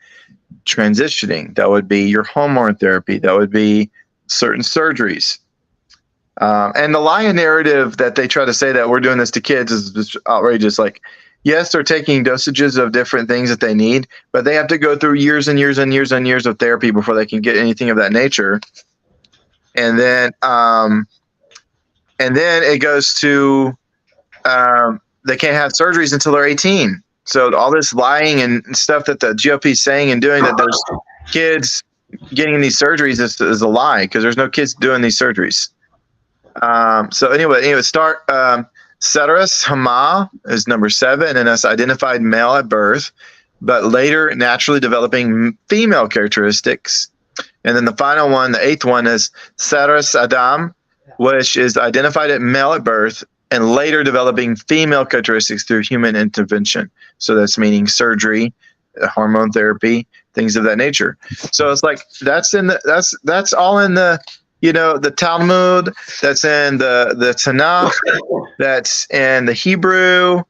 transitioning. That would be your hormone therapy. That would be certain surgeries. And the lie narrative that they try to say that we're doing this to kids is just outrageous. Like, yes, they're taking dosages of different things that they need, but they have to go through years and years and years and years of therapy before they can get anything of that nature. And then it goes to they can't have surgeries until they're 18. So all this lying and stuff that the GOP is saying and doing, that there's kids getting these surgeries is a lie, because there's no kids doing these surgeries. So anyway, start Ceteris Hama is number 7, and that's identified male at birth, but later naturally developing female characteristics. And then the final one, the 8th one, is Ceteris Adam, which is identified at male at birth and later developing female characteristics through human intervention. So that's meaning surgery, hormone therapy, things of that nature. So it's like that's all in the the Talmud, that's in the Tanakh, that's in the Hebrew.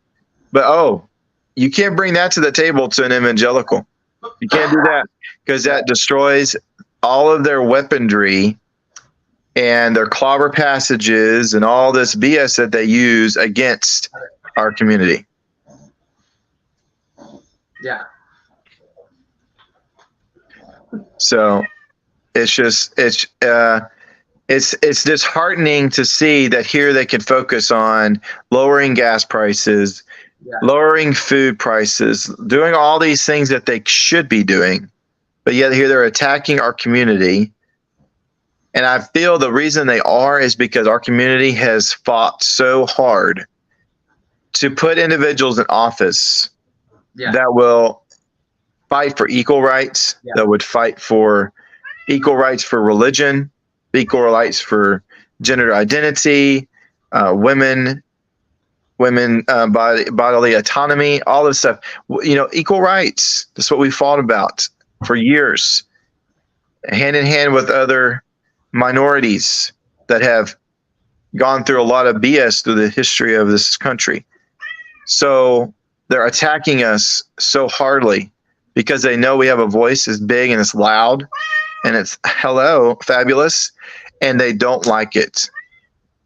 But you can't bring that to the table to an evangelical. You can't do that because that destroys all of their weaponry and their clobber passages and all this BS that they use against our community. Yeah. So it's disheartening to see that here they can focus on lowering gas prices, lowering food prices, doing all these things that they should be doing, but yet here they're attacking our community. And I feel the reason they are is because our community has fought so hard to put individuals in office that will fight for equal rights, that would fight for equal rights for religion, equal rights for gender identity, women bodily autonomy, all this stuff. Equal rights. That's what we fought about for years, hand in hand with other minorities that have gone through a lot of BS through the history of this country. So they're attacking us so hardly because they know we have a voice as big and it's loud and it's hello, fabulous, and they don't like it.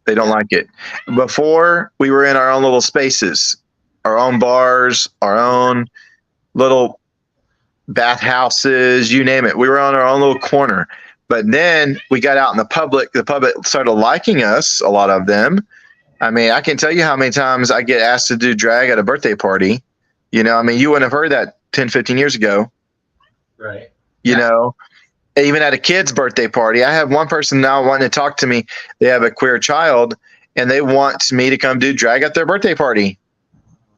They don't like it. Before, we were in our own little spaces, our own bars, our own little bathhouses, you name it. We were on our own little corner. But then we got out in the public. The public started liking us, a lot of them. I mean, I can tell you how many times I get asked to do drag at a birthday party. You wouldn't have heard that 10, 15 years ago. Right. You know, even at a kid's birthday party, I have one person now wanting to talk to me. They have a queer child and they want me to come do drag at their birthday party.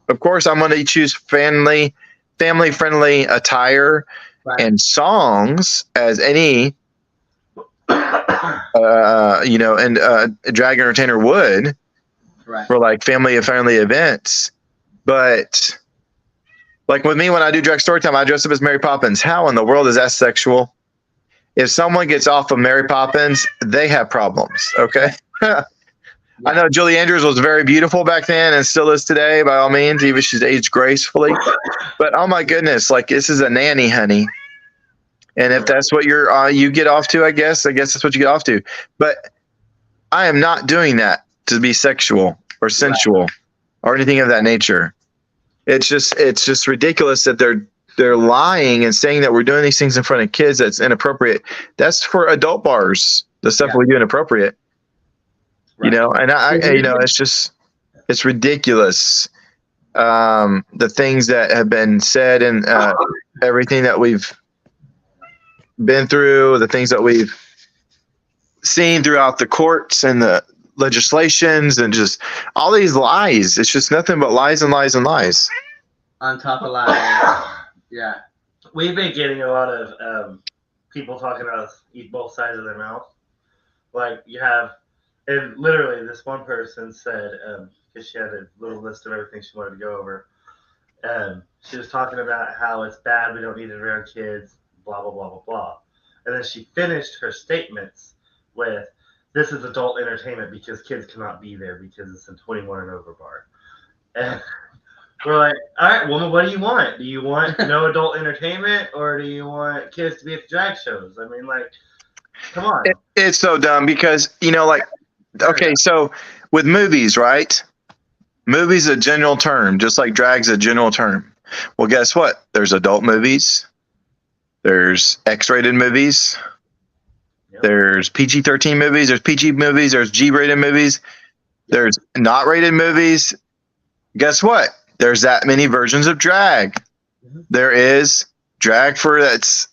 Of course, I'm going to choose family friendly attire and songs as any, a drag entertainer would for like family friendly events. But like with me, when I do drag story time, I dress up as Mary Poppins. How in the world is that sexual? If someone gets off of Mary Poppins, they have problems. Okay. I know Julie Andrews was very beautiful back then and still is today, by all means, even she's aged gracefully. But oh my goodness, like this is a nanny, honey. And if that's what you get off to, I guess that's what you get off to. But I am not doing that to be sexual or sensual or anything of that nature. It's just ridiculous that they're lying and saying that we're doing these things in front of kids. That's inappropriate. That's for adult bars. The stuff we do inappropriate. Right. And it's ridiculous. The things that have been said and everything that we've been through, the things that we've seen throughout the courts and the legislations and just all these lies. It's just nothing but lies and lies and lies. On top of lies. Yeah. We've been getting a lot of people talking about us eat both sides of their mouth. Like you have, and literally this one person said, because she had a little list of everything she wanted to go over. She was talking about how it's bad, we don't need it around kids, blah, blah, blah, blah, blah. And then she finished her statements with, this is adult entertainment because kids cannot be there because it's a 21 and over bar. And we're like, all right, woman, what do you want? Do you want no adult entertainment or do you kids to be at the drag shows? I mean, like, come on. It's so dumb because, okay, so with movies, right? Movies is a general term, just like drag's a general term. Well, guess what? There's adult movies. There's X-rated movies. Yep. There's PG-13 movies. There's PG movies. There's G-rated movies. There's not rated movies. Guess what? There's that many versions of drag. Mm-hmm. There is drag that's,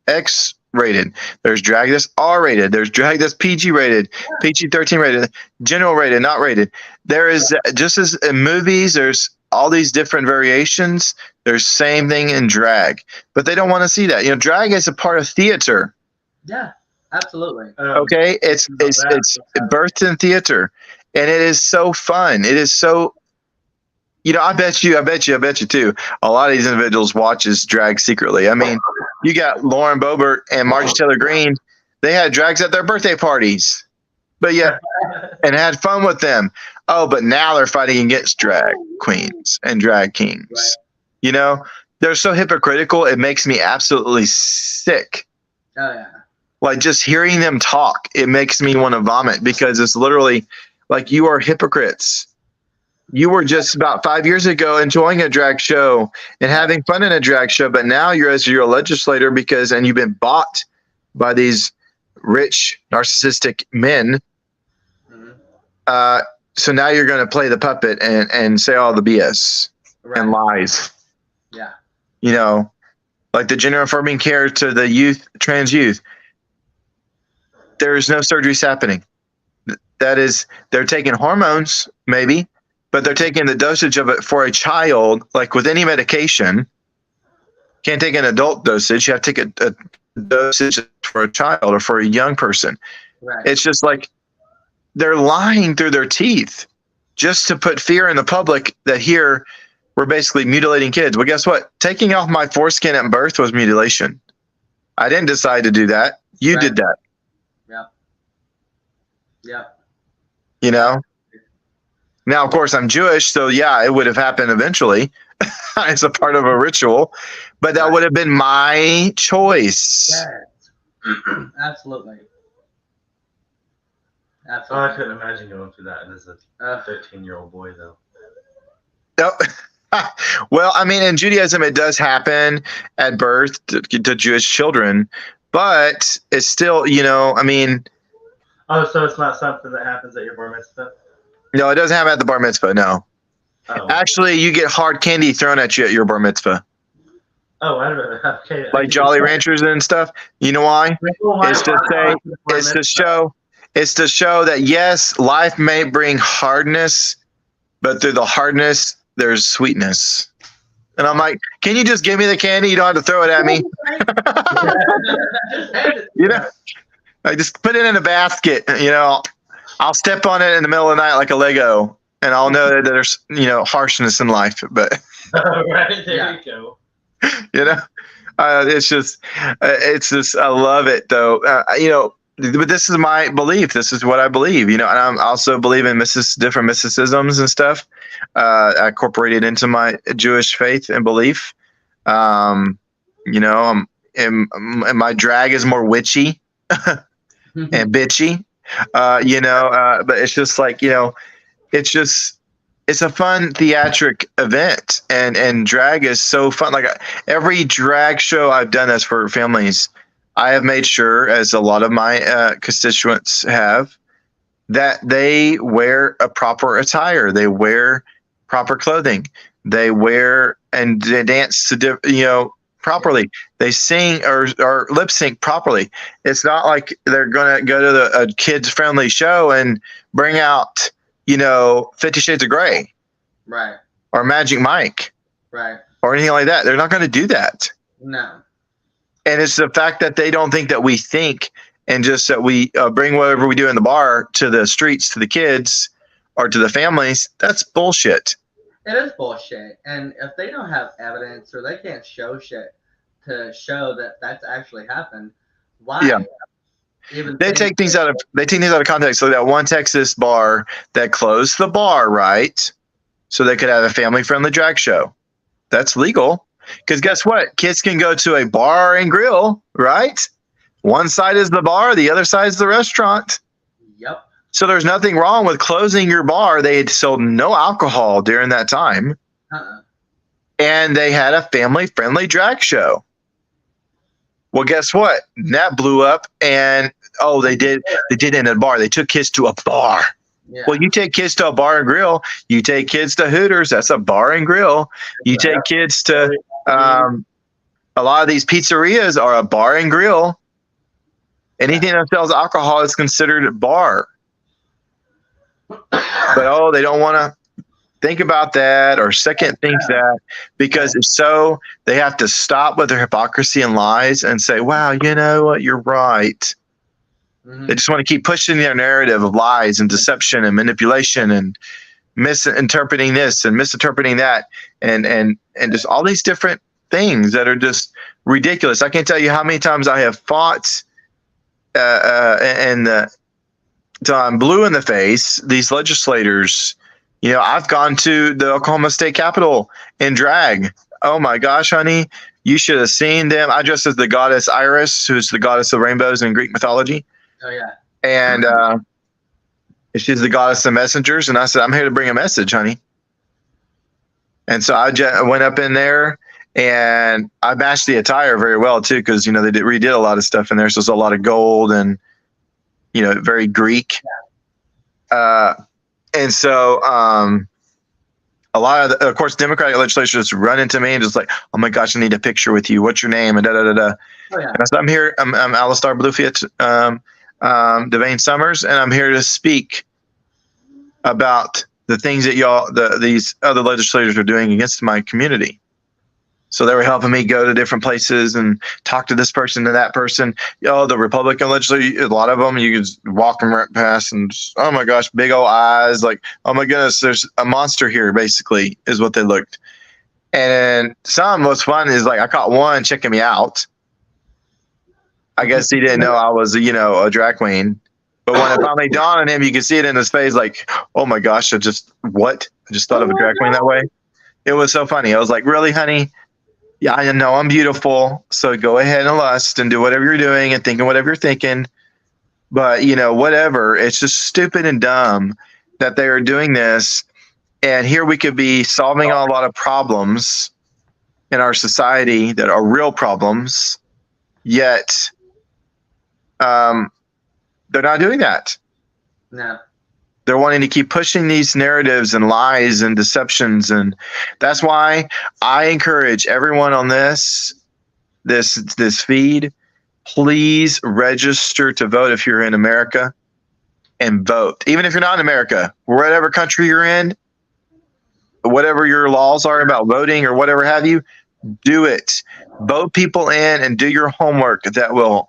X-rated. There's drag that's R-rated. There's drag that's PG-rated, PG-13 rated, general rated, not rated. There is, just as in movies, there's all these different variations. There's same thing in drag. But they don't want to see that. Drag is a part of theater. Yeah, absolutely. Okay? It's birthed in theater. And it is so fun. It is so... I bet you too. A lot of these individuals watches drag secretly. I mean, you got Lauren Boebert and Margie Taylor Greene. They had drags at their birthday parties, but and had fun with them. Oh, but now they're fighting against drag queens and drag kings. Right. they're so hypocritical. It makes me absolutely sick. Oh yeah. Like just hearing them talk, it makes me want to vomit because it's literally like you are hypocrites. You were just about 5 years ago enjoying a drag show and having fun in a drag show, but now you're a legislator and you've been bought by these rich narcissistic men. Mm-hmm. So now you're going to play the puppet and say all the BS and lies. Yeah. You know, like the gender affirming care to the youth, trans youth. There is no surgeries happening. That is, they're taking hormones, maybe, but they're taking the dosage of it for a child, like with any medication. Can't take an adult dosage. You have to take a dosage for a child or for a young person. Right. It's just like they're lying through their teeth just to put fear in the public that here we're basically mutilating kids. Well, guess what? Taking off my foreskin at birth was mutilation. I didn't decide to do that. You did that. Yeah. Yeah. You know? Now, of course, I'm Jewish, so yeah, it would have happened eventually as a part of a ritual, but that would have been my choice. Yes. Absolutely. Oh, Absolutely. I couldn't imagine going through that as a 13-year-old boy, though. No. Well, I mean, in Judaism, it does happen at birth to Jewish children, but it's still, you know, I mean. Oh, so it's not something that happens at your bar mitzvah? No, it doesn't happen at the bar mitzvah, no. Oh. Actually, you get hard candy thrown at you at your bar mitzvah. Oh, I don't know. Okay. Like Jolly Ranchers and stuff. You know why? It's to show that, yes, life may bring hardness, but through the hardness, there's sweetness. And I'm like, can you just give me the candy? You don't have to throw it at me. You know, I just put it in a basket. You know, I'll step on it in the middle of the night like a Lego, and I'll know that there's, you know, harshness in life. But right, there you go. You know, it's just, I love it though. You know, but this is my belief. This is what I believe, you know, and I'm also believe in different mysticisms and stuff. I incorporated into my Jewish faith and belief. You know, and my drag is more witchy and bitchy, you know, but it's just like, you know, it's a fun theatric event, and drag is so fun. Like every drag show I've done that's for families, I have made sure, as a lot of my constituents have, that they wear a proper attire. They wear proper clothing. They wear and they dance to, you know, properly. They sing or lip sync properly. It's not like they're going to go to a kids friendly show and bring out, you know, 50 Shades of Grey, Right. or Magic Mike, Right. or anything like that. They're not going to do that. No. And it's the fact that they don't think that we think, and just that we bring whatever we do in the bar to the streets, to the kids, or to the families. That's bullshit. It is bullshit. And if they don't have evidence or they can't show shit to show that that's actually happened, why? Yeah. Even They take things out of context. So that one Texas bar that closed the bar, right? So they could have a family-friendly drag show. That's legal. Because guess what? Kids can go to a bar and grill, right? One side is the bar, the other side is the restaurant. Yep. So there's nothing wrong with closing your bar. They had sold no alcohol during that time. And they had a family-friendly drag show. Well, guess what? That blew up, and they did it in a bar. They took kids to a bar. Yeah. Well, you take kids to a bar and grill. You take kids to Hooters. That's a bar and grill. You take kids to a lot of these pizzerias are a bar and grill. Anything that sells alcohol is considered a bar. But they don't want to think about that or second think that, because if so, they have to stop with their hypocrisy and lies and say, wow, you know what, you're right. Mm-hmm. They just want to keep pushing their narrative of lies and deception and manipulation and misinterpreting this and misinterpreting that and just all these different things that are just ridiculous. I can't tell you how many times I have fought till I'm blue in the face, these legislators. You know, I've gone to the Oklahoma State Capitol in drag. Oh my gosh, honey, you should have seen them. I dressed as the goddess Iris, who's the goddess of rainbows in Greek mythology. Oh yeah. And she's the goddess of messengers. And I said, I'm here to bring a message, honey. And so I went up in there and I matched the attire very well too, because they redid a lot of stuff in there. So there's a lot of gold and very Greek. And so a lot of course, Democratic legislators just run into me and just like, oh my gosh, I need a picture with you. What's your name? And da da da da. Oh yeah. And I said, I'm here. I'm Alistair Abulafia DeVane Summers, and I'm here to speak about the things that these other legislators are doing against my community. So they were helping me go to different places and talk to this person and that person. The Republican legislators, a lot of them, you can just walk them right past and just, oh my gosh, big old eyes. Like, oh my goodness, there's a monster here, basically, is what they looked. And some what's fun is like, I caught one checking me out. I guess he didn't know I was, a drag queen. But when it finally dawned on him, you could see it in his face, like, oh my gosh, I just thought of a drag queen that way. It was so funny. I was like, really, honey? Yeah, I know I'm beautiful, so go ahead and lust and do whatever you're doing and thinking whatever you're thinking. But, whatever. It's just stupid and dumb that they are doing this. And here we could be solving a lot of problems in our society that are real problems, yet they're not doing that. No. They're wanting to keep pushing these narratives and lies and deceptions. And that's why I encourage everyone on this feed, please register to vote if you're in America and vote. Even if you're not in America, whatever country you're in, whatever your laws are about voting or whatever have you, do it. Vote people in and do your homework that will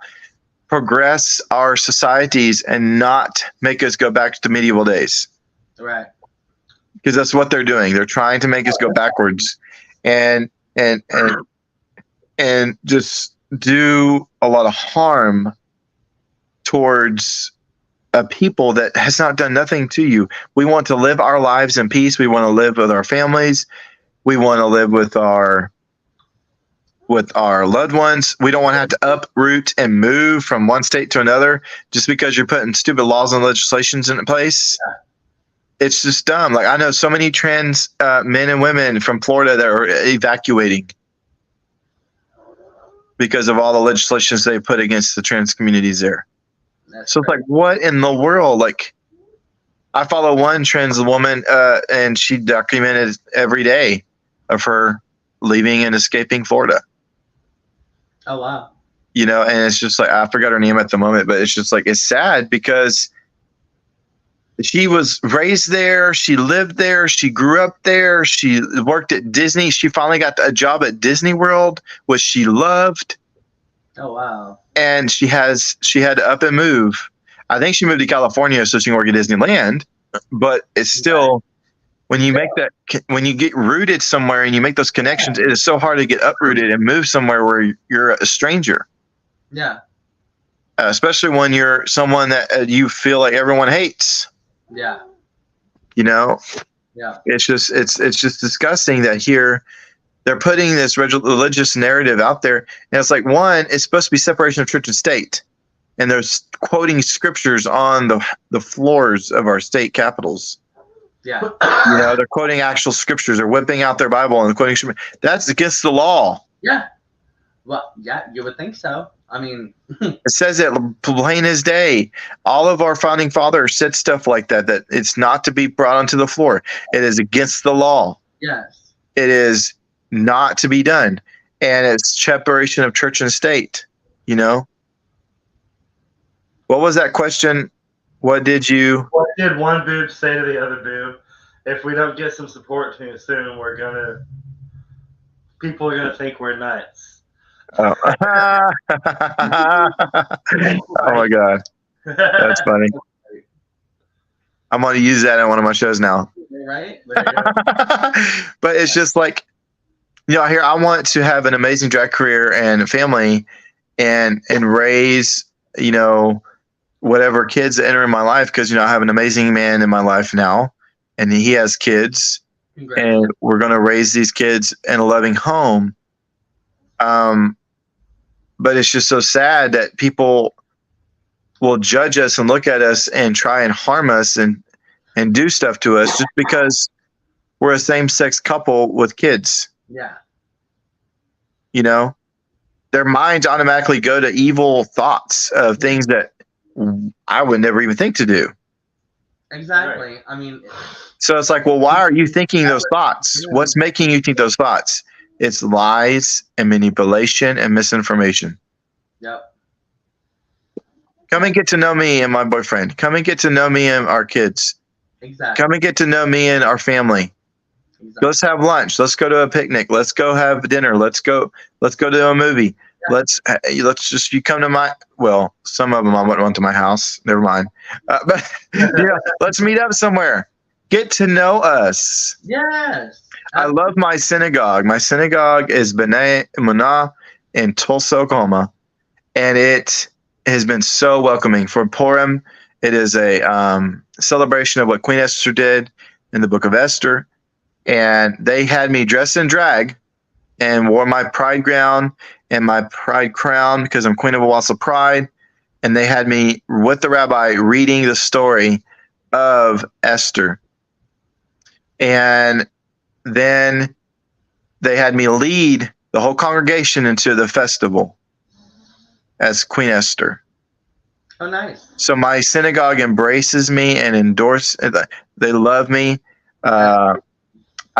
progress our societies and not make us go back to medieval days. Right. Because that's what they're doing. They're trying to make us go backwards and just do a lot of harm towards a people that has not done nothing to you. We want to live our lives in peace. We want to live with our families. We want to live with our loved ones. We don't want to have to uproot and move from one state to another just because you're putting stupid laws and legislations in place. It's just dumb. Like, I know so many trans men and women from Florida that are evacuating because of all the legislations they put against the trans communities there. So it's like, what in the world? Like, I follow one trans woman and she documented every day of her leaving and escaping Florida. Oh, wow. And it's just like, I forgot her name at the moment, but it's just like, it's sad because she was raised there. She lived there. She grew up there. She worked at Disney. She finally got a job at Disney World, which she loved. Oh, wow. And she had to up and move. I think she moved to California so she can work at Disneyland, but it's still, when you get rooted somewhere and you make those connections, it is so hard to get uprooted and move somewhere where you're a stranger. Yeah. Especially when you're someone that you feel like everyone hates. Yeah. Yeah. It's just disgusting that here they're putting this religious narrative out there. And it's like, one, it's supposed to be separation of church and state. And they're quoting scriptures on the floors of our state capitals. Yeah. They're quoting actual scriptures. They're whipping out their Bible and quoting scripture. That's against the law. Yeah. Well, yeah, you would think so. I mean, it says it plain as day. All of our founding fathers said stuff like that it's not to be brought onto the floor. It is against the law. Yes. It is not to be done. And it's separation of church and state. What was that question? What did one boob say to the other boob? If we don't get some support too soon, people are gonna think we're nuts. Oh, oh my God, that's funny. I'm gonna use that in one of my shows now. Right? There you go. But it's just like, here I want to have an amazing drag career and a family, and raise, whatever kids that enter in my life, because I have an amazing man in my life now, and he has kids, Congrats. and we're going to raise these kids in a loving home. But it's just so sad that people will judge us and look at us and try and harm us and do stuff to us just because we're a same-sex couple with kids. Yeah. You know, their minds automatically go to evil thoughts of things that I would never even think to do. Exactly. I mean, So it's like, well, why are you thinking those thoughts? Yeah. What's making you think those thoughts? It's lies and manipulation and misinformation. yep. Come and get to know me and my boyfriend. Come and get to know me and our kids. Exactly. Come and get to know me and our family. Exactly. Let's have lunch. Let's go to a picnic. Let's go have dinner. Let's go to a movie. Yeah. Let's just, you come to my, well, some of them I went to my house. Never mind. But let's meet up somewhere. Get to know us. Yes. I love my synagogue. My synagogue is B'nai Emunah in Tulsa, Oklahoma, and it has been so welcoming. For Purim, it is a celebration of what Queen Esther did in the Book of Esther, and they had me dressed in drag and wore my pride gown and my pride crown because I'm Queen of Owasso Pride, and they had me with the rabbi reading the story of Esther. And then they had me lead the whole congregation into the festival as Queen Esther. Oh, nice. So my synagogue embraces me and endorse. They love me. I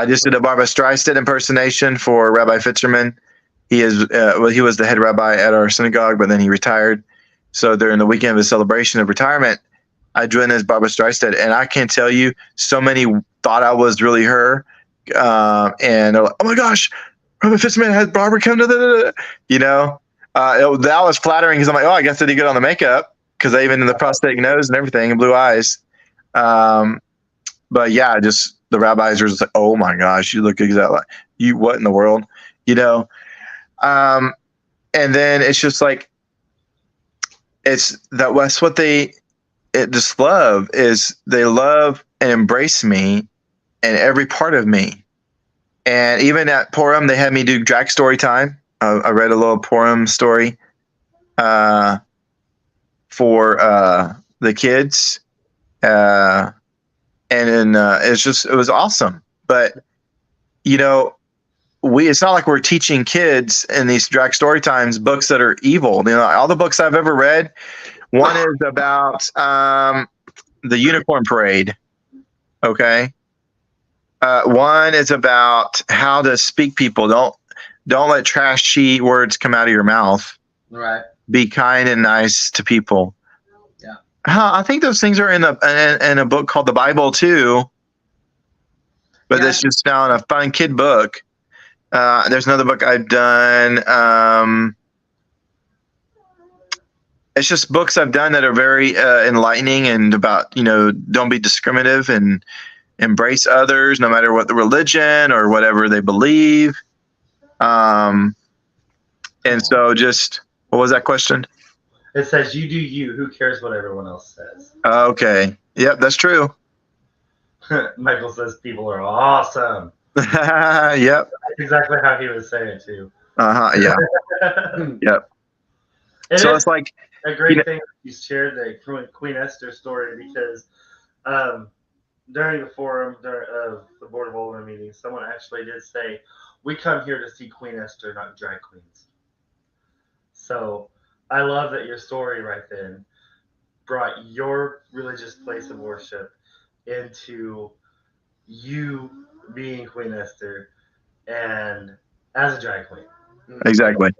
just did a Barbara Streisand impersonation for Rabbi Fitzerman. He is he was the head rabbi at our synagogue, but then he retired. So during the weekend of his celebration of retirement, I joined as Barbara Streisand, and I can't tell you, so many thought I was really her, and they're like, "Oh my gosh, Rabbi Fitzerman had Barbara come to the," that was flattering because I'm like, "Oh, I guess I did good on the makeup because I even in the prosthetic nose and everything and blue eyes." But yeah, just the rabbis were just like, "Oh my gosh, you look exactly like you. What in the world?" And then it's just like, that's what they just love, is they love and embrace me and every part of me. And even at Purim, they had me do drag story time. I read a little Purim story for the kids. And then it was awesome. But, it's not like we're teaching kids in these drag story times books that are evil. All the books I've ever read, one is about the unicorn parade. Okay. One is about how to speak people. Don't let trashy words come out of your mouth. Right. Be kind and nice to people. Yeah. I think those things are in a book called the Bible too, but it's just now in a fun kid book. There's another book I've done. It's just books I've done that are very enlightening and about, don't be discriminative and embrace others no matter what the religion or whatever they believe. And so just, what was that question? It says, you do you. Who cares what everyone else says? Okay. Yep, that's true. Michael says people are awesome. Yep. That's exactly how he was saying it too. Yeah. Yep. So it's like a great thing you shared the Queen Esther story, because during the forum of the Board of Aldermen meeting, someone actually did say, "We come here to see Queen Esther, not drag queens." So I love that your story right then brought your religious place of worship into you being Queen Esther and as a drag queen. Exactly.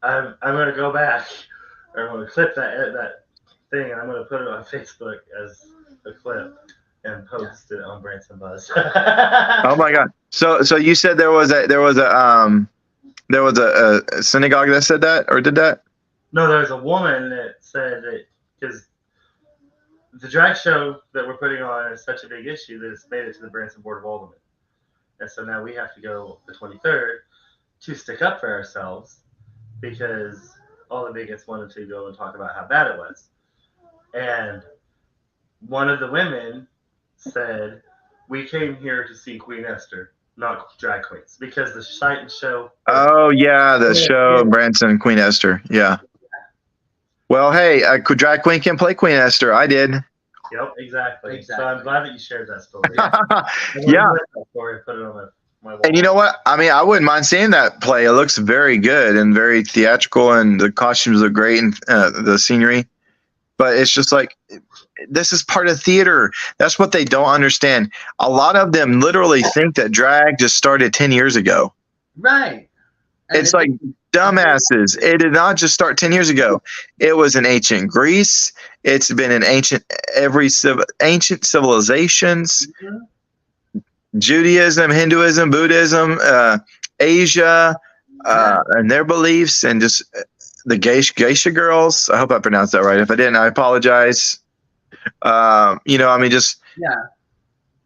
I'm going to go back, or I'm going to clip that thing, and I'm going to put it on Facebook as a clip and post it on Branson Buzz. Oh my God! So you said there was a synagogue that said that or did that? No, there's a woman that said that because the drag show that we're putting on is such a big issue that it's made it to the Branson Board of Aldermen. And so now we have to go the 23rd to stick up for ourselves because all the bigots wanted to go and talk about how bad it was. And one of the women said, we came here to see Queen Esther, not drag queens, because the site and show. Oh yeah, the show Branson Queen Esther. Yeah. Well, hey, a drag queen can play Queen Esther. I did. Yep, exactly. So Exactly. I'm glad that you shared that story. Yeah. That story, put it on my wall. And you know what? I mean, I wouldn't mind seeing that play. It looks very good and very theatrical, and the costumes look great, and the scenery. But it's just like, this is part of theater. That's what they don't understand. A lot of them literally think that drag just started 10 years ago. Right. And It's like dumbasses. It did not just start 10 years ago. It was in ancient Greece. It's been in ancient civilizations, Judaism, Hinduism, Buddhism, Asia, and their beliefs, and just the geisha girls. I hope I pronounced that right. If I didn't, I apologize. I mean, just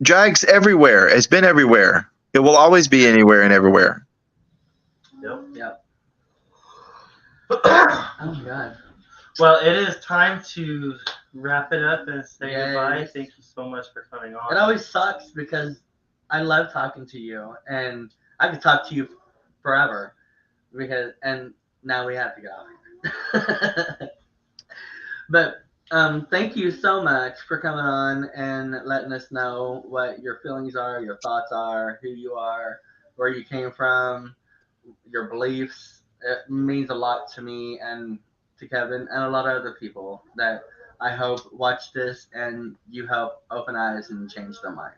drag's everywhere. It's been everywhere. It will always be anywhere and everywhere. Yep. Oh my God. Well, it is time to wrap it up and say Yes. goodbye. Thank you so much for coming on. It always sucks because I love talking to you, and I could talk to you forever. And now we have to get off here. But thank you so much for coming on and letting us know what your feelings are, your thoughts are, who you are, where you came from, your beliefs. It means a lot to me and to Kevin and a lot of other people that I hope watch this and you help open eyes and change their mind.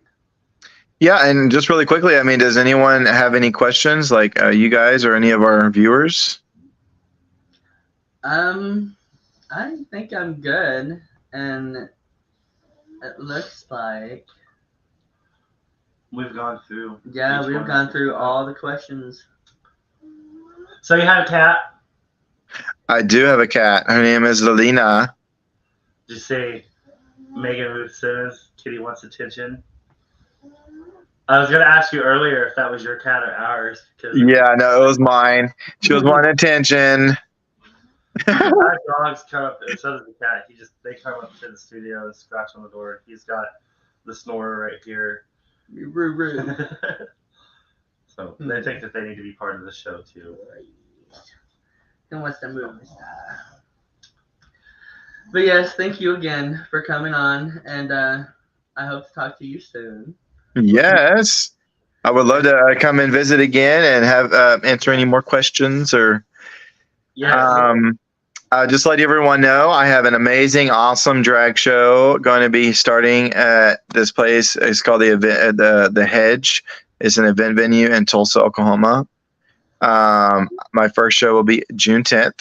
Yeah, and just really quickly, I mean, does anyone have any questions, like you guys or any of our viewers? I think I'm good, and it looks like We've gone through. yeah, each we've one. gone through all the questions. So you have a cat. I do have a cat. Her name is Lelina. Did you say Megan Ruth Simmons? Kitty wants attention. I was gonna ask you earlier if that was your cat or ours. Yeah, no, it was mine. She was wanting attention. Our dogs come up, and so does the cat. They come up to the studio and scratch on the door. He's got the snorer right here. So they think that they need to be part of the show too. Who wants to move? But yes, thank you again for coming on, and I hope to talk to you soon. Yes. I would love to come and visit again and have answer any more questions or just let everyone know I have an amazing, awesome drag show going to be starting at this place. It's called the Hedge. It's an event venue in Tulsa, Oklahoma. My first show will be June 10th,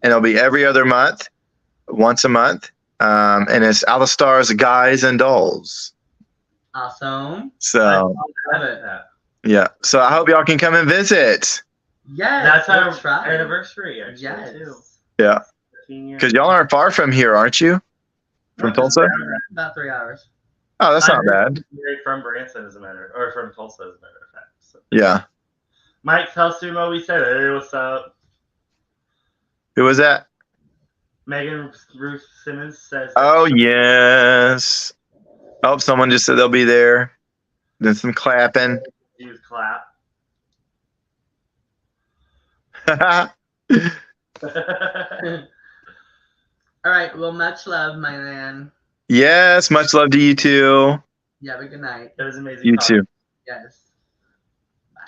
and it'll be every other month, once a month. And it's Alistair's Guys and Dolls. Awesome. So, Love it. yeah. So I hope y'all can come and visit. Yes, That's our let's try. anniversary, actually, Yes. too. Yeah. 15 years. Because y'all aren't far from here, aren't you? From Tulsa? About 3 hours. Oh, that's not bad. Married from Branson, or from Tulsa, as a matter of fact. So. Yeah. Mike, tell Sumo we said, hey, what's up? Who was that? Megan Ruth Simmons says. Oh, yes. Oh, someone just said they'll be there. Then some clapping. Use clap. All right. Well, much love, my man. Yes, much love to you too. You have a good night. It was amazing. You talking. too. Yes. Bye.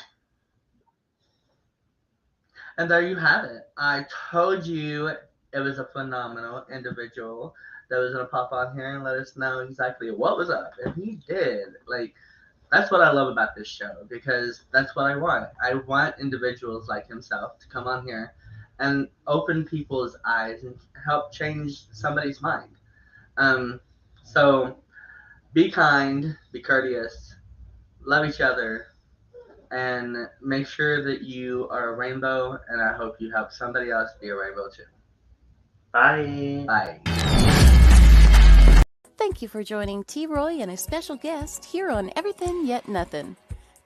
And there you have it. I told you it was a phenomenal individual that was going to pop on here and let us know exactly what was up. And he did. Like, that's what I love about this show, because that's what I want. I want individuals like himself to come on here and open people's eyes and help change somebody's mind. So be kind, be courteous, love each other, and make sure that you are a rainbow, and I hope you help somebody else be a rainbow too. Bye. Bye. Thank you for joining T. Roy and a special guest here on Everythin Yet Nothin'.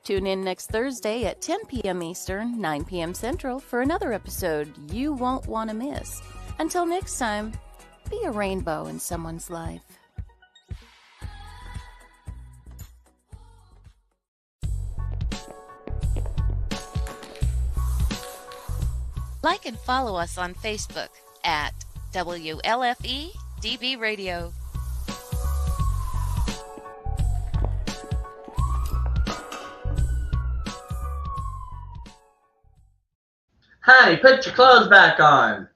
Tune in next Thursday at 10 p.m. Eastern, 9 p.m. Central for another episode you won't want to miss. Until next time, be a rainbow in someone's life. Like and follow us on Facebook at WLFE DB Radio. Honey, put your clothes back on.